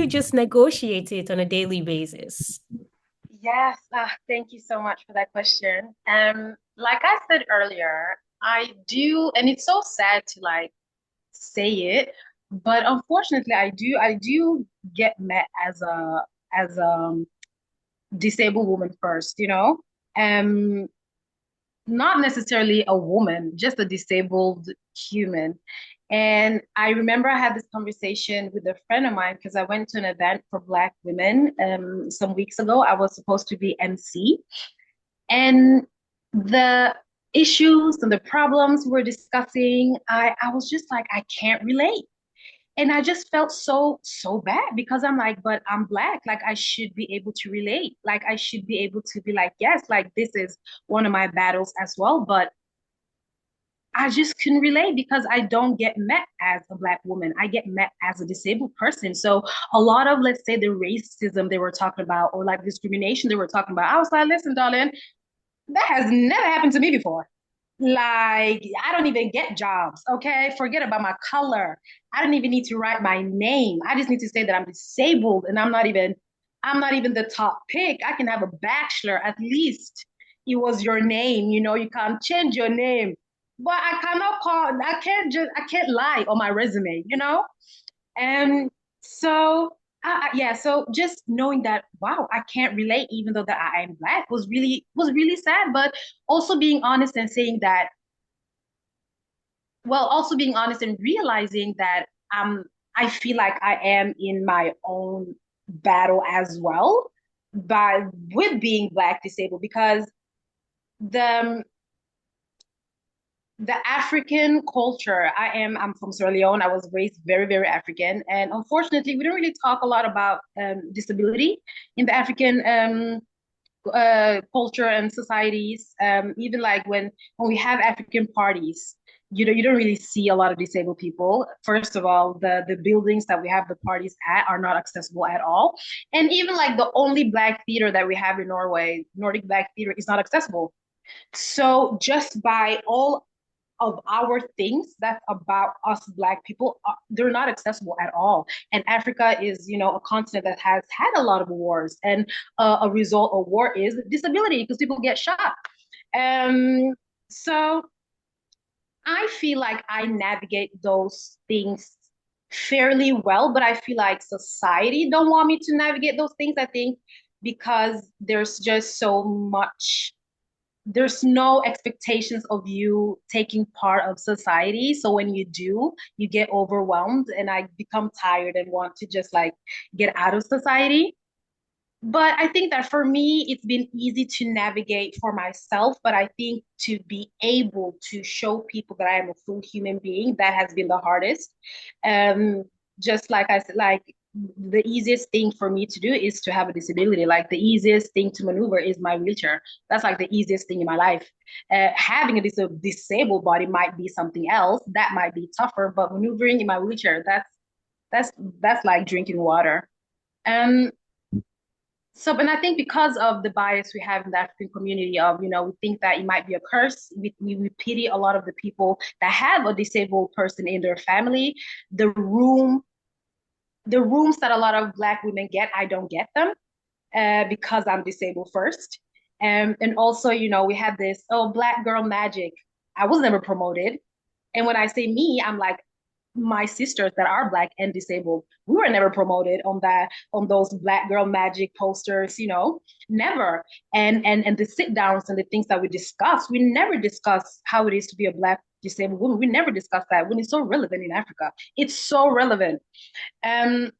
just negotiate it on a daily basis? Yes, thank you so much for that question. Like I said earlier, I do, and it's so sad to like say it, but unfortunately, I do get met as a disabled woman first, not necessarily a woman, just a disabled human. And I remember I had this conversation with a friend of mine because I went to an event for Black women some weeks ago. I was supposed to be MC. And the issues and the problems we're discussing, I was just like, I can't relate. And I just felt so bad because I'm like, but I'm Black. Like, I should be able to relate. Like, I should be able to be like, yes, like this is one of my battles as well. But I just couldn't relate because I don't get met as a Black woman. I get met as a disabled person. So a lot of, let's say, the racism they were talking about or like discrimination they were talking about, I was like, listen, darling, that has never happened to me before. Like, I don't even get jobs, okay? Forget about my color. I don't even need to write my name. I just need to say that I'm disabled and I'm not even the top pick. I can have a bachelor at least. It was your name, you can't change your name. But I can't lie on my resume. And so, yeah, so just knowing that, wow, I can't relate, even though that I am Black, was really sad. But also being honest and saying that, well, also being honest and realizing that I feel like I am in my own battle as well, by with being Black disabled, because the the African culture. I'm from Sierra Leone. I was raised very, very African. And unfortunately, we don't really talk a lot about disability in the African culture and societies. Even like when we have African parties, you don't really see a lot of disabled people. First of all, the buildings that we have the parties at are not accessible at all. And even like the only Black theater that we have in Norway, Nordic Black theater, is not accessible. So just by all of our things that's about us Black people, they're not accessible at all. And Africa is, a continent that has had a lot of wars, and a result of war is disability because people get shot. Um, so I feel like I navigate those things fairly well, but I feel like society don't want me to navigate those things. I think because there's no expectations of you taking part of society. So when you do, you get overwhelmed, and I become tired and want to just like get out of society. But I think that for me, it's been easy to navigate for myself. But I think to be able to show people that I am a full human being, that has been the hardest. Um, just like I said, like the easiest thing for me to do is to have a disability. Like the easiest thing to maneuver is my wheelchair. That's like the easiest thing in my life. Having a disabled body might be something else that might be tougher, but maneuvering in my wheelchair, that's that's like drinking water. Um, so, and I think because of the bias we have in the African community of, we think that it might be a curse. We pity a lot of the people that have a disabled person in their family. The room, the rooms that a lot of Black women get, I don't get them because I'm disabled first. And also, we have this, oh, Black girl magic. I was never promoted. And when I say me, I'm like, my sisters that are Black and disabled, we were never promoted on those Black girl magic posters, never. And the sit downs and the things that we never discuss how it is to be a Black disabled woman. We never discuss that when it's so relevant in Africa. It's so relevant. Um,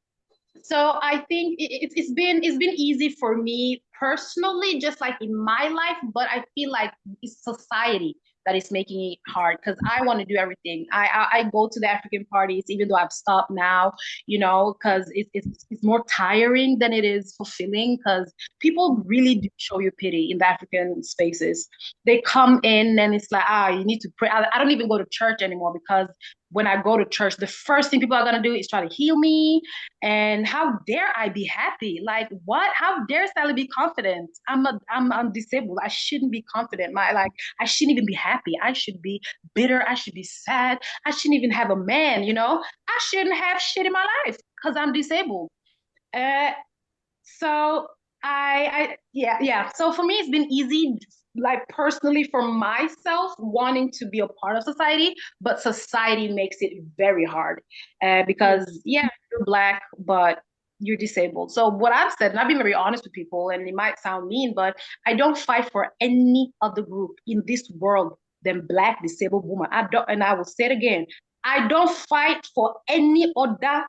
so I think it's been easy for me personally, just like in my life, but I feel like it's society that is making it hard because I want to do everything. I go to the African parties, even though I've stopped now, because it's more tiring than it is fulfilling. Because people really do show you pity in the African spaces. They come in and it's like, you need to pray. I don't even go to church anymore because when I go to church, the first thing people are gonna do is try to heal me. And how dare I be happy? Like what? How dare Sally be confident? I'm disabled. I shouldn't be confident. I shouldn't even be happy. I should be bitter. I should be sad. I shouldn't even have a man. I shouldn't have shit in my life because I'm disabled. Uh, so yeah. So for me, it's been easy, like personally for myself, wanting to be a part of society, but society makes it very hard because yeah, you're Black, but you're disabled. So what I've said, and I've been very honest with people, and it might sound mean, but I don't fight for any other group in this world than Black disabled woman. I don't, and I will say it again. I don't fight for any other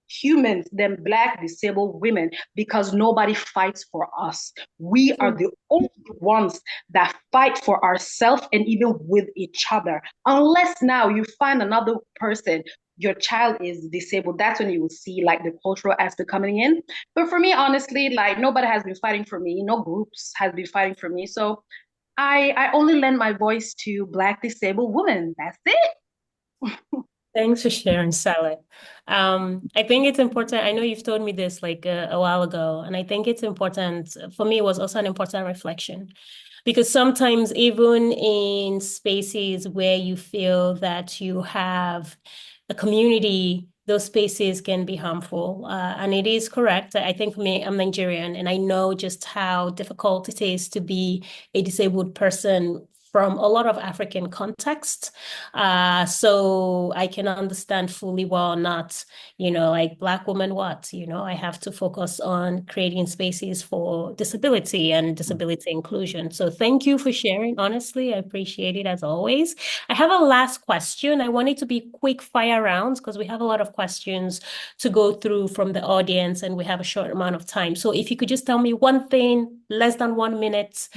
humans than Black disabled women because nobody fights for us. We are the only ones that fight for ourselves and even with each other. Unless now you find another person, your child is disabled, that's when you will see like the cultural aspect coming in. But for me, honestly, like nobody has been fighting for me, no groups has been fighting for me. So I only lend my voice to Black disabled women. That's it. Thanks for sharing, Salad. I think it's important. I know you've told me this like a while ago, and I think it's important for me. It was also an important reflection because sometimes, even in spaces where you feel that you have a community, those spaces can be harmful. And it is correct. I think for me, I'm Nigerian, and I know just how difficult it is to be a disabled person from a lot of African contexts. So I can understand fully well, not, like Black woman, what, I have to focus on creating spaces for disability and disability inclusion. So thank you for sharing. Honestly, I appreciate it as always. I have a last question. I want it to be quick fire rounds because we have a lot of questions to go through from the audience and we have a short amount of time. So if you could just tell me one thing, less than 1 minute,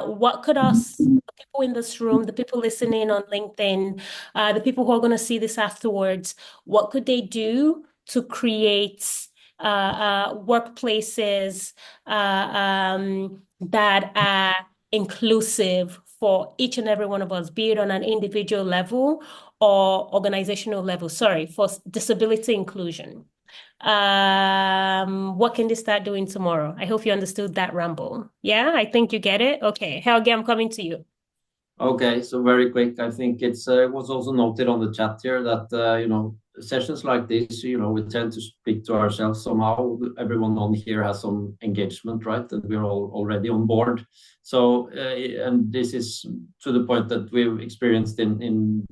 what could us people in this room, the people listening on LinkedIn, the people who are going to see this afterwards, what could they do to create workplaces that are inclusive for each and every one of us, be it on an individual level or organizational level? Sorry, for disability inclusion. What can they start doing tomorrow? I hope you understood that ramble. Yeah, I think you get it. Okay, Helge, I'm coming to you. Okay, so very quick. I think it was also noted on the chat here that sessions like this, we tend to speak to ourselves somehow. Everyone on here has some engagement, right? And we're all already on board. So and this is to the point that we've experienced in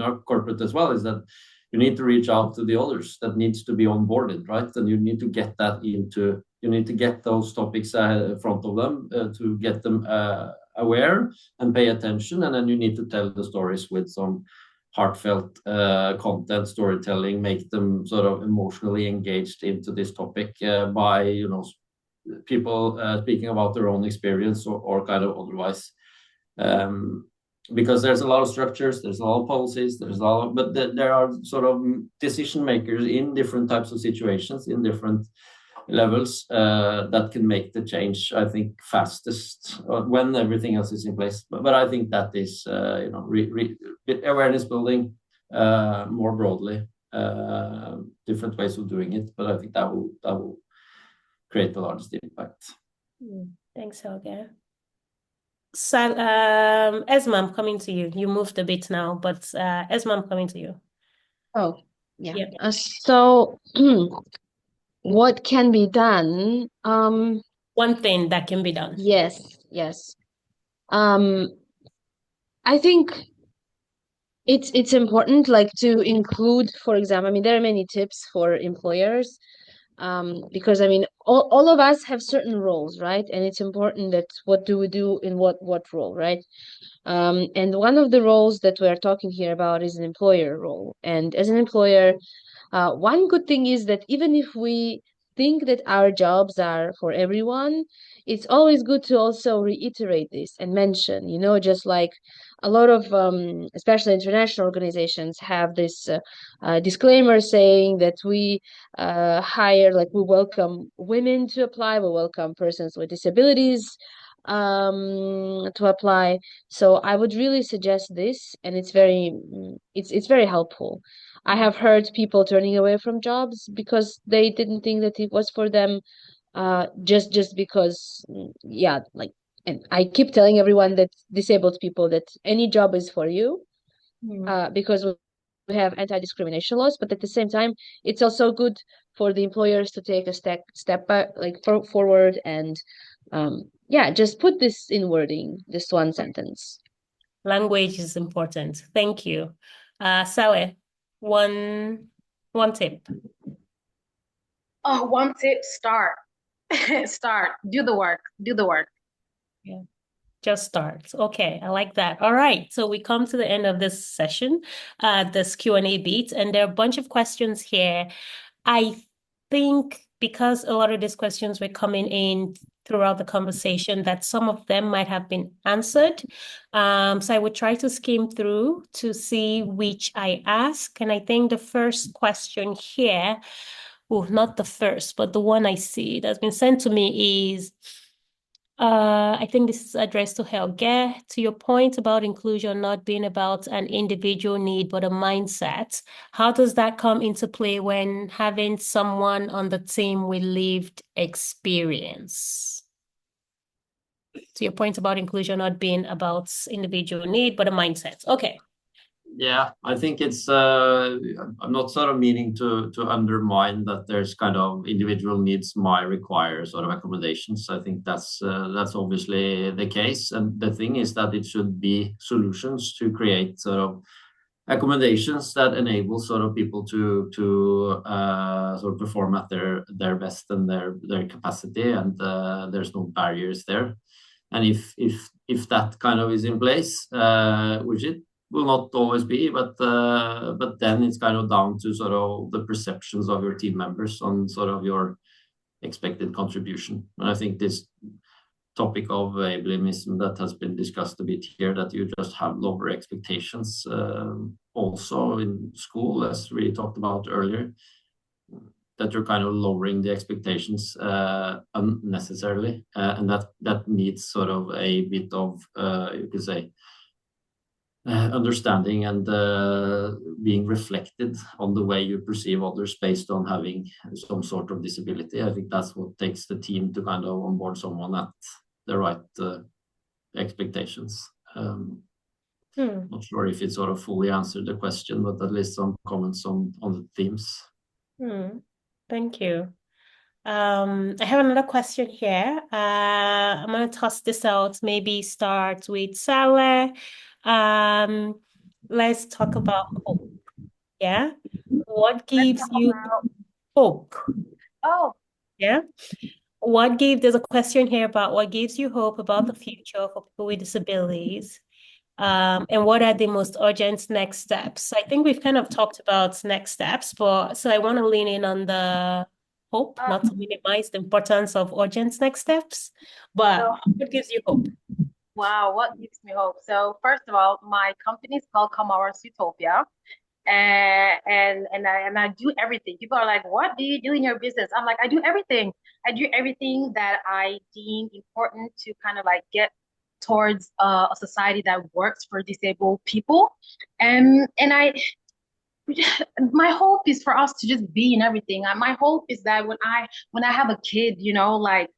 our corporate as well, is that you need to reach out to the others that needs to be onboarded, right? And you need to get that into, you need to get those topics in front of them to get them aware and pay attention. And then you need to tell the stories with some heartfelt content, storytelling, make them sort of emotionally engaged into this topic by, people speaking about their own experience or kind of otherwise. Because there's a lot of structures, there's a lot of policies, but there are sort of decision makers in different types of situations, in different levels that can make the change, I think, fastest when everything else is in place. But I think that is, awareness building more broadly, different ways of doing it. But I think that will create the largest impact. Thanks, Helge. Esma, I'm coming to you. You moved a bit now, but Esma, I'm coming to you. Oh, yeah. Yeah. So what can be done? One thing that can be done. Yes. I think it's important, like, to include, for example, I mean, there are many tips for employers, because I mean, all of us have certain roles, right? And it's important that what do we do in what role, right? And one of the roles that we are talking here about is an employer role. And as an employer, one good thing is that even if we think that our jobs are for everyone, it's always good to also reiterate this and mention, just like a lot of, especially international organizations, have this disclaimer saying that we we welcome women to apply, we welcome persons with disabilities to apply. So I would really suggest this, and it's very helpful. I have heard people turning away from jobs because they didn't think that it was for them, just because, yeah, like, and I keep telling everyone that disabled people that any job is for you, because we have anti-discrimination laws, but at the same time, it's also good for the employers to take a step back, like forward, and yeah, just put this in wording, this one sentence. Language is important. Thank you. Saleh, one tip. Oh, one tip, start. Start. Do the work. Yeah. Just start. Okay, I like that. All right, so we come to the end of this session, this Q&A beat, and there are a bunch of questions here. I think because a lot of these questions were coming in throughout the conversation, that some of them might have been answered. So I would try to skim through to see which I ask. And I think the first question here, not the first, but the one I see that's been sent to me is, I think this is addressed to Helge. To your point about inclusion not being about an individual need, but a mindset, how does that come into play when having someone on the team with lived experience? To your point about inclusion not being about individual need, but a mindset. Okay. Yeah, I think it's I'm not sort of meaning to undermine that there's kind of individual needs might require sort of accommodations. I think that's obviously the case. And the thing is that it should be solutions to create sort of accommodations that enable sort of people to sort of perform at their best and their capacity, and there's no barriers there. And if that kind of is in place, which it will not always be, but then it's kind of down to sort of the perceptions of your team members on sort of your expected contribution. And I think this topic of ableism that has been discussed a bit here, that you just have lower expectations also in school, as we talked about earlier, that you're kind of lowering the expectations unnecessarily, and that needs sort of a bit of you could say understanding and being reflected on the way you perceive others based on having some sort of disability. I think that's what takes the team to kind of onboard someone at the right expectations. Not sure if it sort of fully answered the question, but at least some comments on the themes. Thank you. I have another question here. I'm going to toss this out, maybe start with Saleh. Let's talk about hope. Yeah. What gives you hope? Oh, Yeah. There's a question here about what gives you hope about the future for people with disabilities? And what are the most urgent next steps? I think we've kind of talked about next steps, but so I want to lean in on the hope, not to minimize the importance of urgent next steps, but what gives you hope? wow, what gives me hope? So first of all, my company is called Kamara Utopia. And I do everything. People are like, what do you do in your business? I'm like, I do everything. I do everything that I deem important to kind of like get towards a society that works for disabled people. And I my hope is for us to just be in everything. My hope is that when I have a kid, like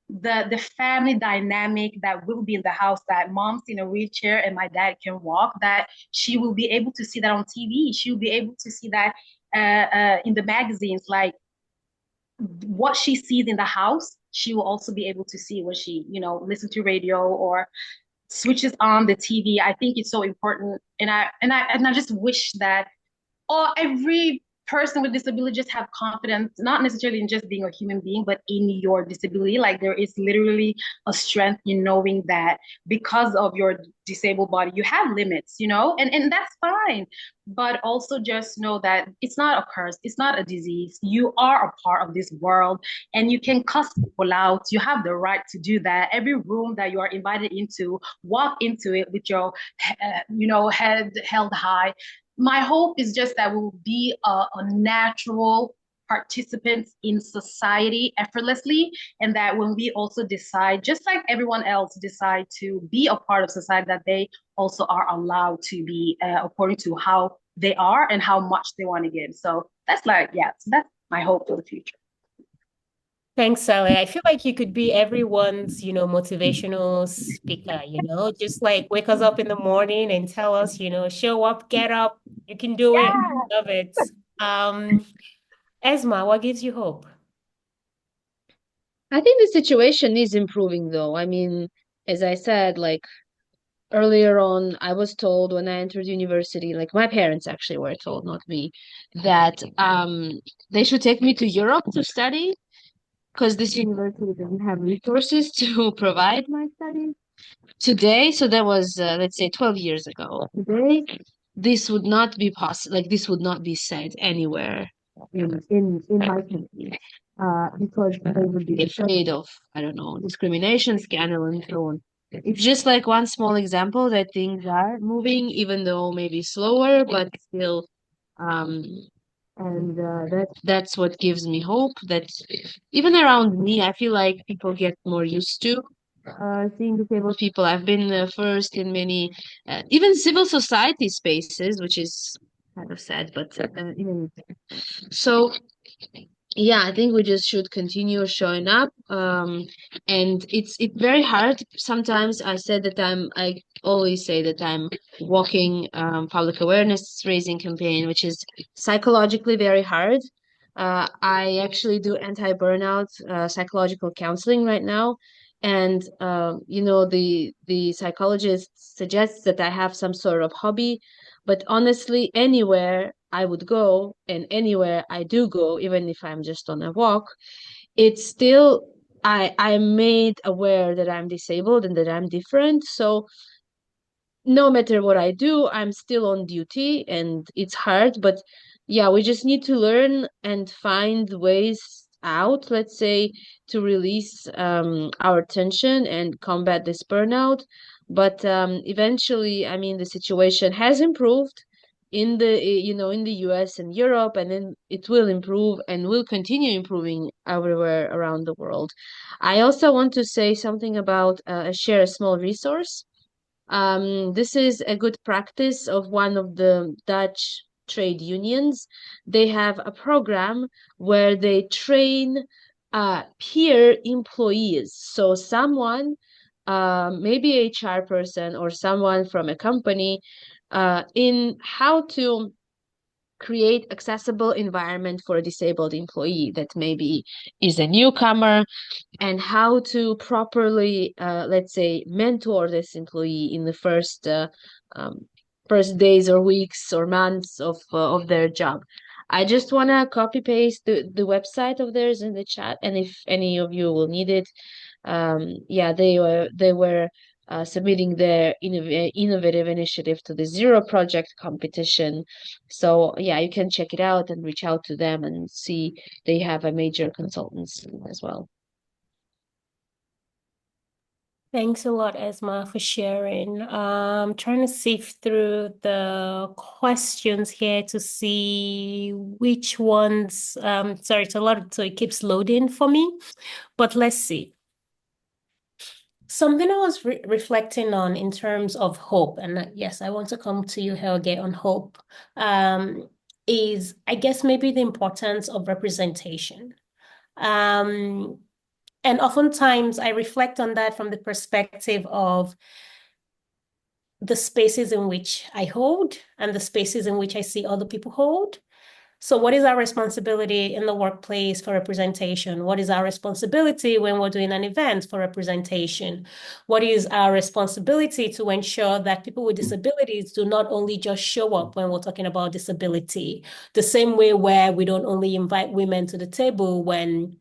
the family dynamic that will be in the house, that mom's in a wheelchair and my dad can walk, that she will be able to see that on TV. She will be able to see that in the magazines, like what she sees in the house, she will also be able to see when she, listen to radio or switches on the TV. I think it's so important. And I just wish that every person with disability just have confidence, not necessarily in just being a human being, but in your disability. Like there is literally a strength in knowing that because of your disabled body, you have limits, and that's fine. But also just know that it's not a curse, it's not a disease. You are a part of this world and you can cuss people out. You have the right to do that. Every room that you are invited into, walk into it with your, head held high. My hope is just that we will be a natural participants in society effortlessly, and that when we also decide, just like everyone else decide to be a part of society, that they also are allowed to be according to how they are and how much they want to give. So that's so that's my hope for the future. Thanks, Sally. I feel like you could be everyone's, motivational speaker, just like wake us up in the morning and tell us, show up, get up, you can do it. Love it. Esma, what gives you hope? I think the situation is improving though. I mean, as I said, like earlier on, I was told when I entered university, like my parents actually were told, not me, that they should take me to Europe to study because this university doesn't have resources to provide my studies. Today, so that was let's say 12 years ago. Today, this would not be possible. Like this would not be said anywhere in my country, because they would be afraid of, I don't know, discrimination, scandal, and so on. It's just like one small example that things are moving, even though maybe slower, but still. Um, and that's what gives me hope. That even around me, I feel like people get more used to seeing disabled people. I've been first in many, even civil society spaces, which is kind of sad, but so yeah, I think we just should continue showing up. And it's very hard. Sometimes I always say that I'm walking public awareness raising campaign, which is psychologically very hard. I actually do anti-burnout psychological counseling right now, and the psychologist suggests that I have some sort of hobby, but honestly, anywhere I would go and anywhere I do go, even if I'm just on a walk, it's still I'm made aware that I'm disabled and that I'm different. So no matter what I do, I'm still on duty and it's hard, but yeah, we just need to learn and find ways out, let's say, to release our tension and combat this burnout. But eventually, I mean, the situation has improved in in the US and Europe, and then it will improve and will continue improving everywhere around the world. I also want to say something about share a small resource. This is a good practice of one of the Dutch trade unions. They have a program where they train peer employees. So someone, maybe HR person or someone from a company, in how to create accessible environment for a disabled employee that maybe is a newcomer, and how to properly, let's say, mentor this employee in the um, first days or weeks or months of their job. I just want to copy paste the website of theirs in the chat, and if any of you will need it, yeah, they were submitting their innovative initiative to the Zero Project competition. So yeah, you can check it out and reach out to them and see they have a major consultants as well. Thanks a lot, Esma, for sharing. Trying to sift through the questions here to see which ones. Sorry, it's a lot, so it keeps loading for me. But let's see. Something I was reflecting on in terms of hope, and yes, I want to come to you, Helge, on hope, is I guess maybe the importance of representation. And oftentimes I reflect on that from the perspective of the spaces in which I hold and the spaces in which I see other people hold. So what is our responsibility in the workplace for representation? What is our responsibility when we're doing an event for representation? What is our responsibility to ensure that people with disabilities do not only just show up when we're talking about disability, the same way where we don't only invite women to the table when,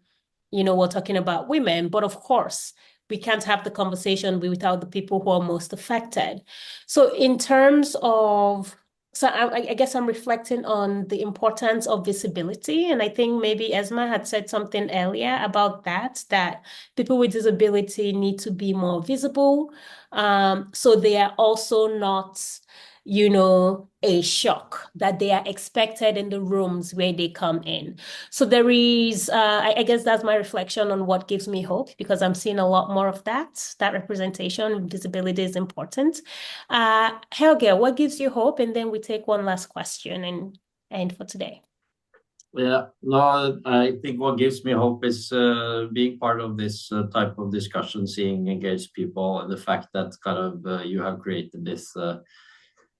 we're talking about women, but of course, we can't have the conversation without the people who are most affected. So in terms of so I guess I'm reflecting on the importance of visibility. And I think maybe Esma had said something earlier about that people with disability need to be more visible. So they are also not, a shock that they are expected in the rooms where they come in. So there is, I guess that's my reflection on what gives me hope, because I'm seeing a lot more of that representation. Visibility is important. Helge, what gives you hope? And then we take one last question and end for today. Yeah, no, I think what gives me hope is being part of this type of discussion, seeing engaged people, and the fact that kind of you have created this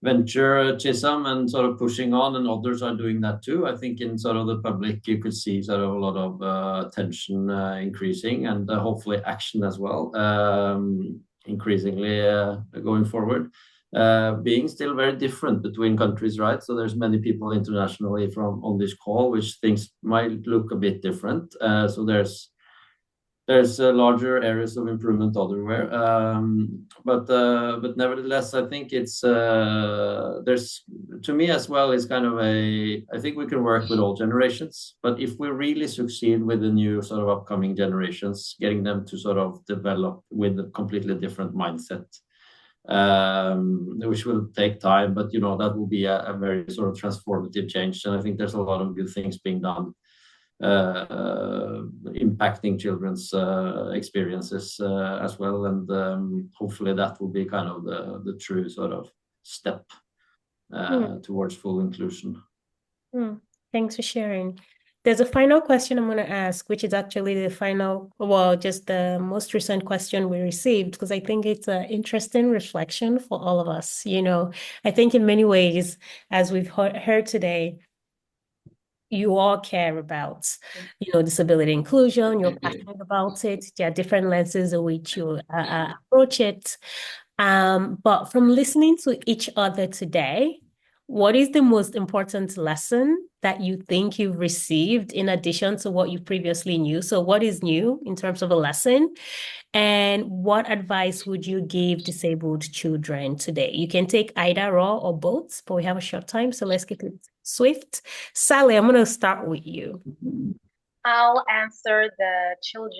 venture, Chisom, and sort of pushing on, and others are doing that too. I think in sort of the public, you could see sort of a lot of attention increasing, and hopefully action as well, increasingly going forward. Being still very different between countries, right? So there's many people internationally on this call, which things might look a bit different. So there's larger areas of improvement everywhere. But nevertheless, I think it's there's, to me as well, is kind of I think we can work with all generations, but if we really succeed with the new sort of upcoming generations, getting them to sort of develop with a completely different mindset, which will take time, but that will be a very sort of transformative change. And I think there's a lot of good things being done impacting children's experiences as well. And hopefully that will be kind of the true sort of step towards full inclusion. Thanks for sharing. There's a final question I'm going to ask, which is actually the final, well, just the most recent question we received, because I think it's an interesting reflection for all of us. You know, I think in many ways, as we've heard today, you all care about, you know, disability inclusion, you're passionate about it. There are different lenses in which you approach it. But from listening to each other today, what is the most important lesson that you think you've received in addition to what you previously knew? So what is new in terms of a lesson? And what advice would you give disabled children today? You can take either or both, but we have a short time, so let's keep it swift. Sally, I'm going to start with you. I'll answer the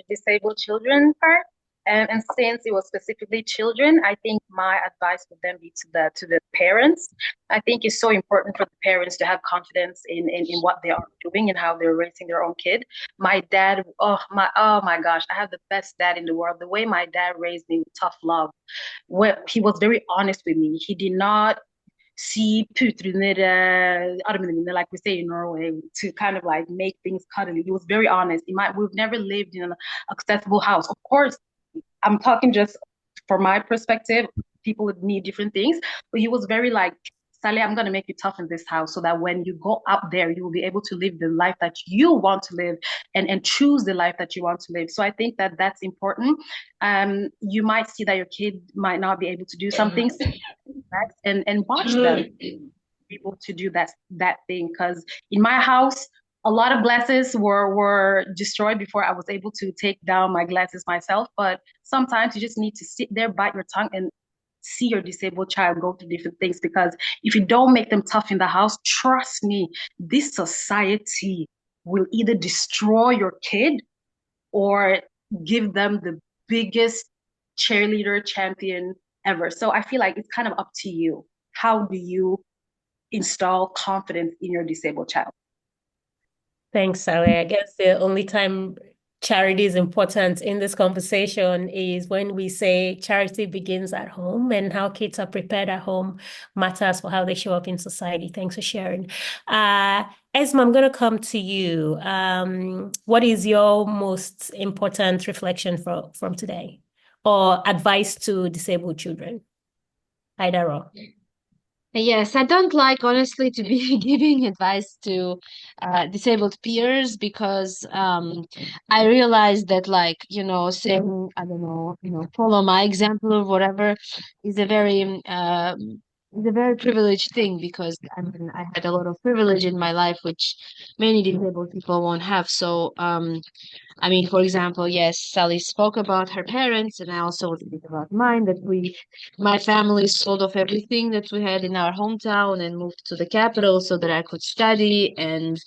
disabled children part. And since it was specifically children, I think my advice would then be to the parents. I think it's so important for the parents to have confidence in what they are doing and how they're raising their own kid. My dad, oh my gosh, I have the best dad in the world. The way my dad raised me with tough love, he was very honest with me. He did not see like we say in Norway, to kind of like make things cuddly. He was very honest. We've never lived in an accessible house. Of course, I'm talking just from my perspective. People would need different things, but he was very like, Sally, I'm going to make you tough in this house so that when you go out there, you will be able to live the life that you want to live and choose the life that you want to live. So I think that that's important. You might see that your kid might not be able to do some things and watch them able to do that thing. Because in my house, a lot of glasses were destroyed before I was able to take down my glasses myself. But sometimes you just need to sit there, bite your tongue, and see your disabled child go through different things. Because if you don't make them tough in the house, trust me, this society will either destroy your kid or give them the biggest cheerleader champion ever. So I feel like it's kind of up to you. How do you install confidence in your disabled child? Thanks, Sally. I guess the only time charity is important in this conversation is when we say charity begins at home, and how kids are prepared at home matters for how they show up in society. Thanks for sharing. Esma, I'm going to come to you. What is your most important reflection from today, or advice to disabled children? Either or. Yes, I don't like, honestly, to be giving advice to disabled peers, because I realize that, like, saying, I don't know, follow my example or whatever is a very privileged thing, because I mean, I had a lot of privilege in my life, which many disabled people won't have. So, I mean, for example, yes, Sally spoke about her parents, and I also would speak about mine, that my family sold off everything that we had in our hometown and moved to the capital so that I could study. And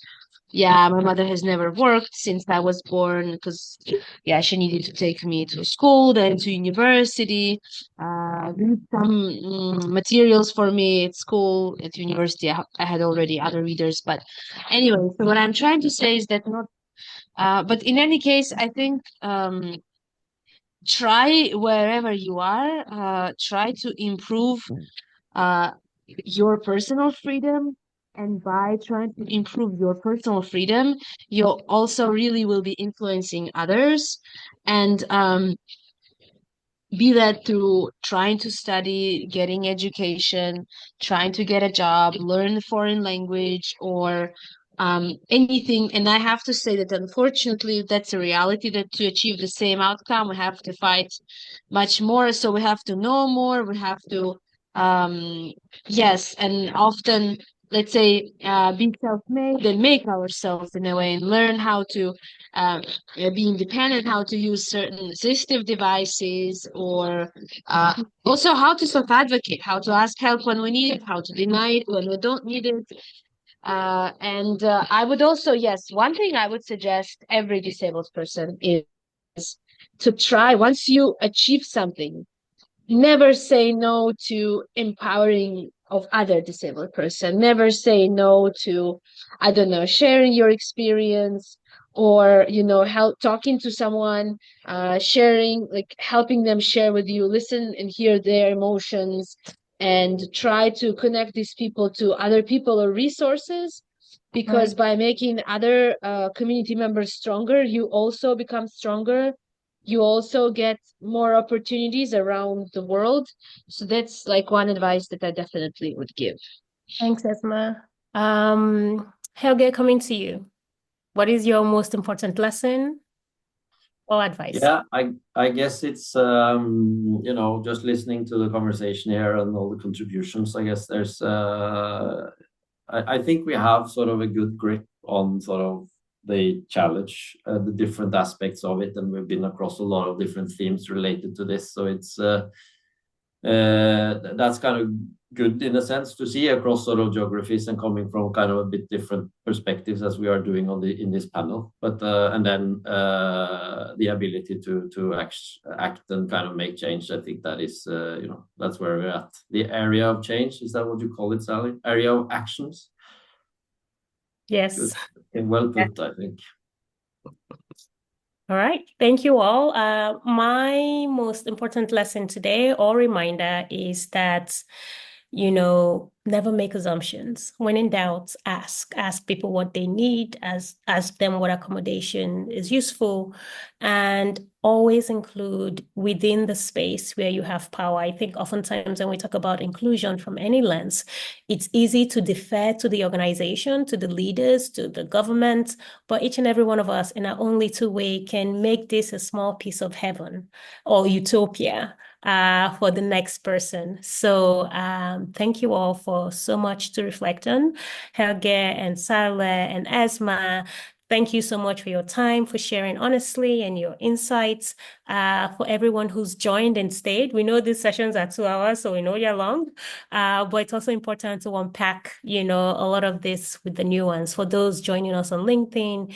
yeah, my mother has never worked since I was born, because, yeah, she needed to take me to school, then to university, read some materials for me at school. At university, I had already other readers. But anyway, so what I'm trying to say is that not but in any case, I think try wherever you are, try to improve uh, your personal freedom. And by trying to improve your personal freedom, you also really will be influencing others. And be that through trying to study, getting education, trying to get a job, learn a foreign language, or anything. And I have to say that unfortunately, that's a reality, that to achieve the same outcome, we have to fight much more. So we have to know more, we have to, yes, and often, let's say, be self-made and make ourselves in a way, and learn how to be independent, how to use certain assistive devices, or also how to self-advocate, how to ask help when we need it, how to deny it when we don't need it. And I would also, yes, one thing I would suggest every disabled person is to try, once you achieve something, never say no to empowering of other disabled person. Never say no to, I don't know, sharing your experience, or talking to someone, sharing, like helping them share with you, listen and hear their emotions, and try to connect these people to other people or resources, because by making other community members stronger, you also become stronger. You also get more opportunities around the world. So that's like one advice that I definitely would give. Thanks, Esma. Helge, coming to you. What is your most important lesson or advice? Yeah, I guess it's just listening to the conversation here and all the contributions. I guess there's I think we have sort of a good grip on sort of the challenge, the different aspects of it, and we've been across a lot of different themes related to this. So it's that's kind of good in a sense to see across sort of geographies and coming from kind of a bit different perspectives as we are doing in this panel. But and then the ability to act and kind of make change. I think that is that's where we're at. The area of change, is that what you call it, Sally? Area of actions. Yes. Good. And well put, I think. All right. Thank you all. My most important lesson today or reminder is that, never make assumptions. When in doubt, ask. Ask people what they need, ask them what accommodation is useful, and always include within the space where you have power. I think oftentimes when we talk about inclusion from any lens, it's easy to defer to the organization, to the leaders, to the government, but each and every one of us in our own little way can make this a small piece of heaven or utopia for the next person. So thank you all for so much to reflect on. Helge and Sarle and Esma, thank you so much for your time, for sharing honestly and your insights. For everyone who's joined and stayed, we know these sessions are 2 hours, so we know you're long, but it's also important to unpack, a lot of this with the nuance. For those joining us on LinkedIn,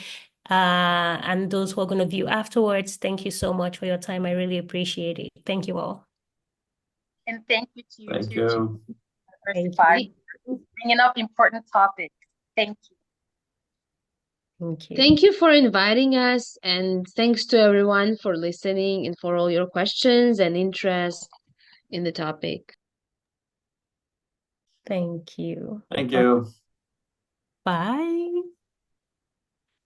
and those who are going to view afterwards, thank you so much for your time. I really appreciate it. Thank you all. And thank you to you Thank too, you. Diversify, bringing up important topics. Thank you. Thank you. Thank you for inviting us, and thanks to everyone for listening and for all your questions and interest in the topic. Thank you. Thank you. Bye.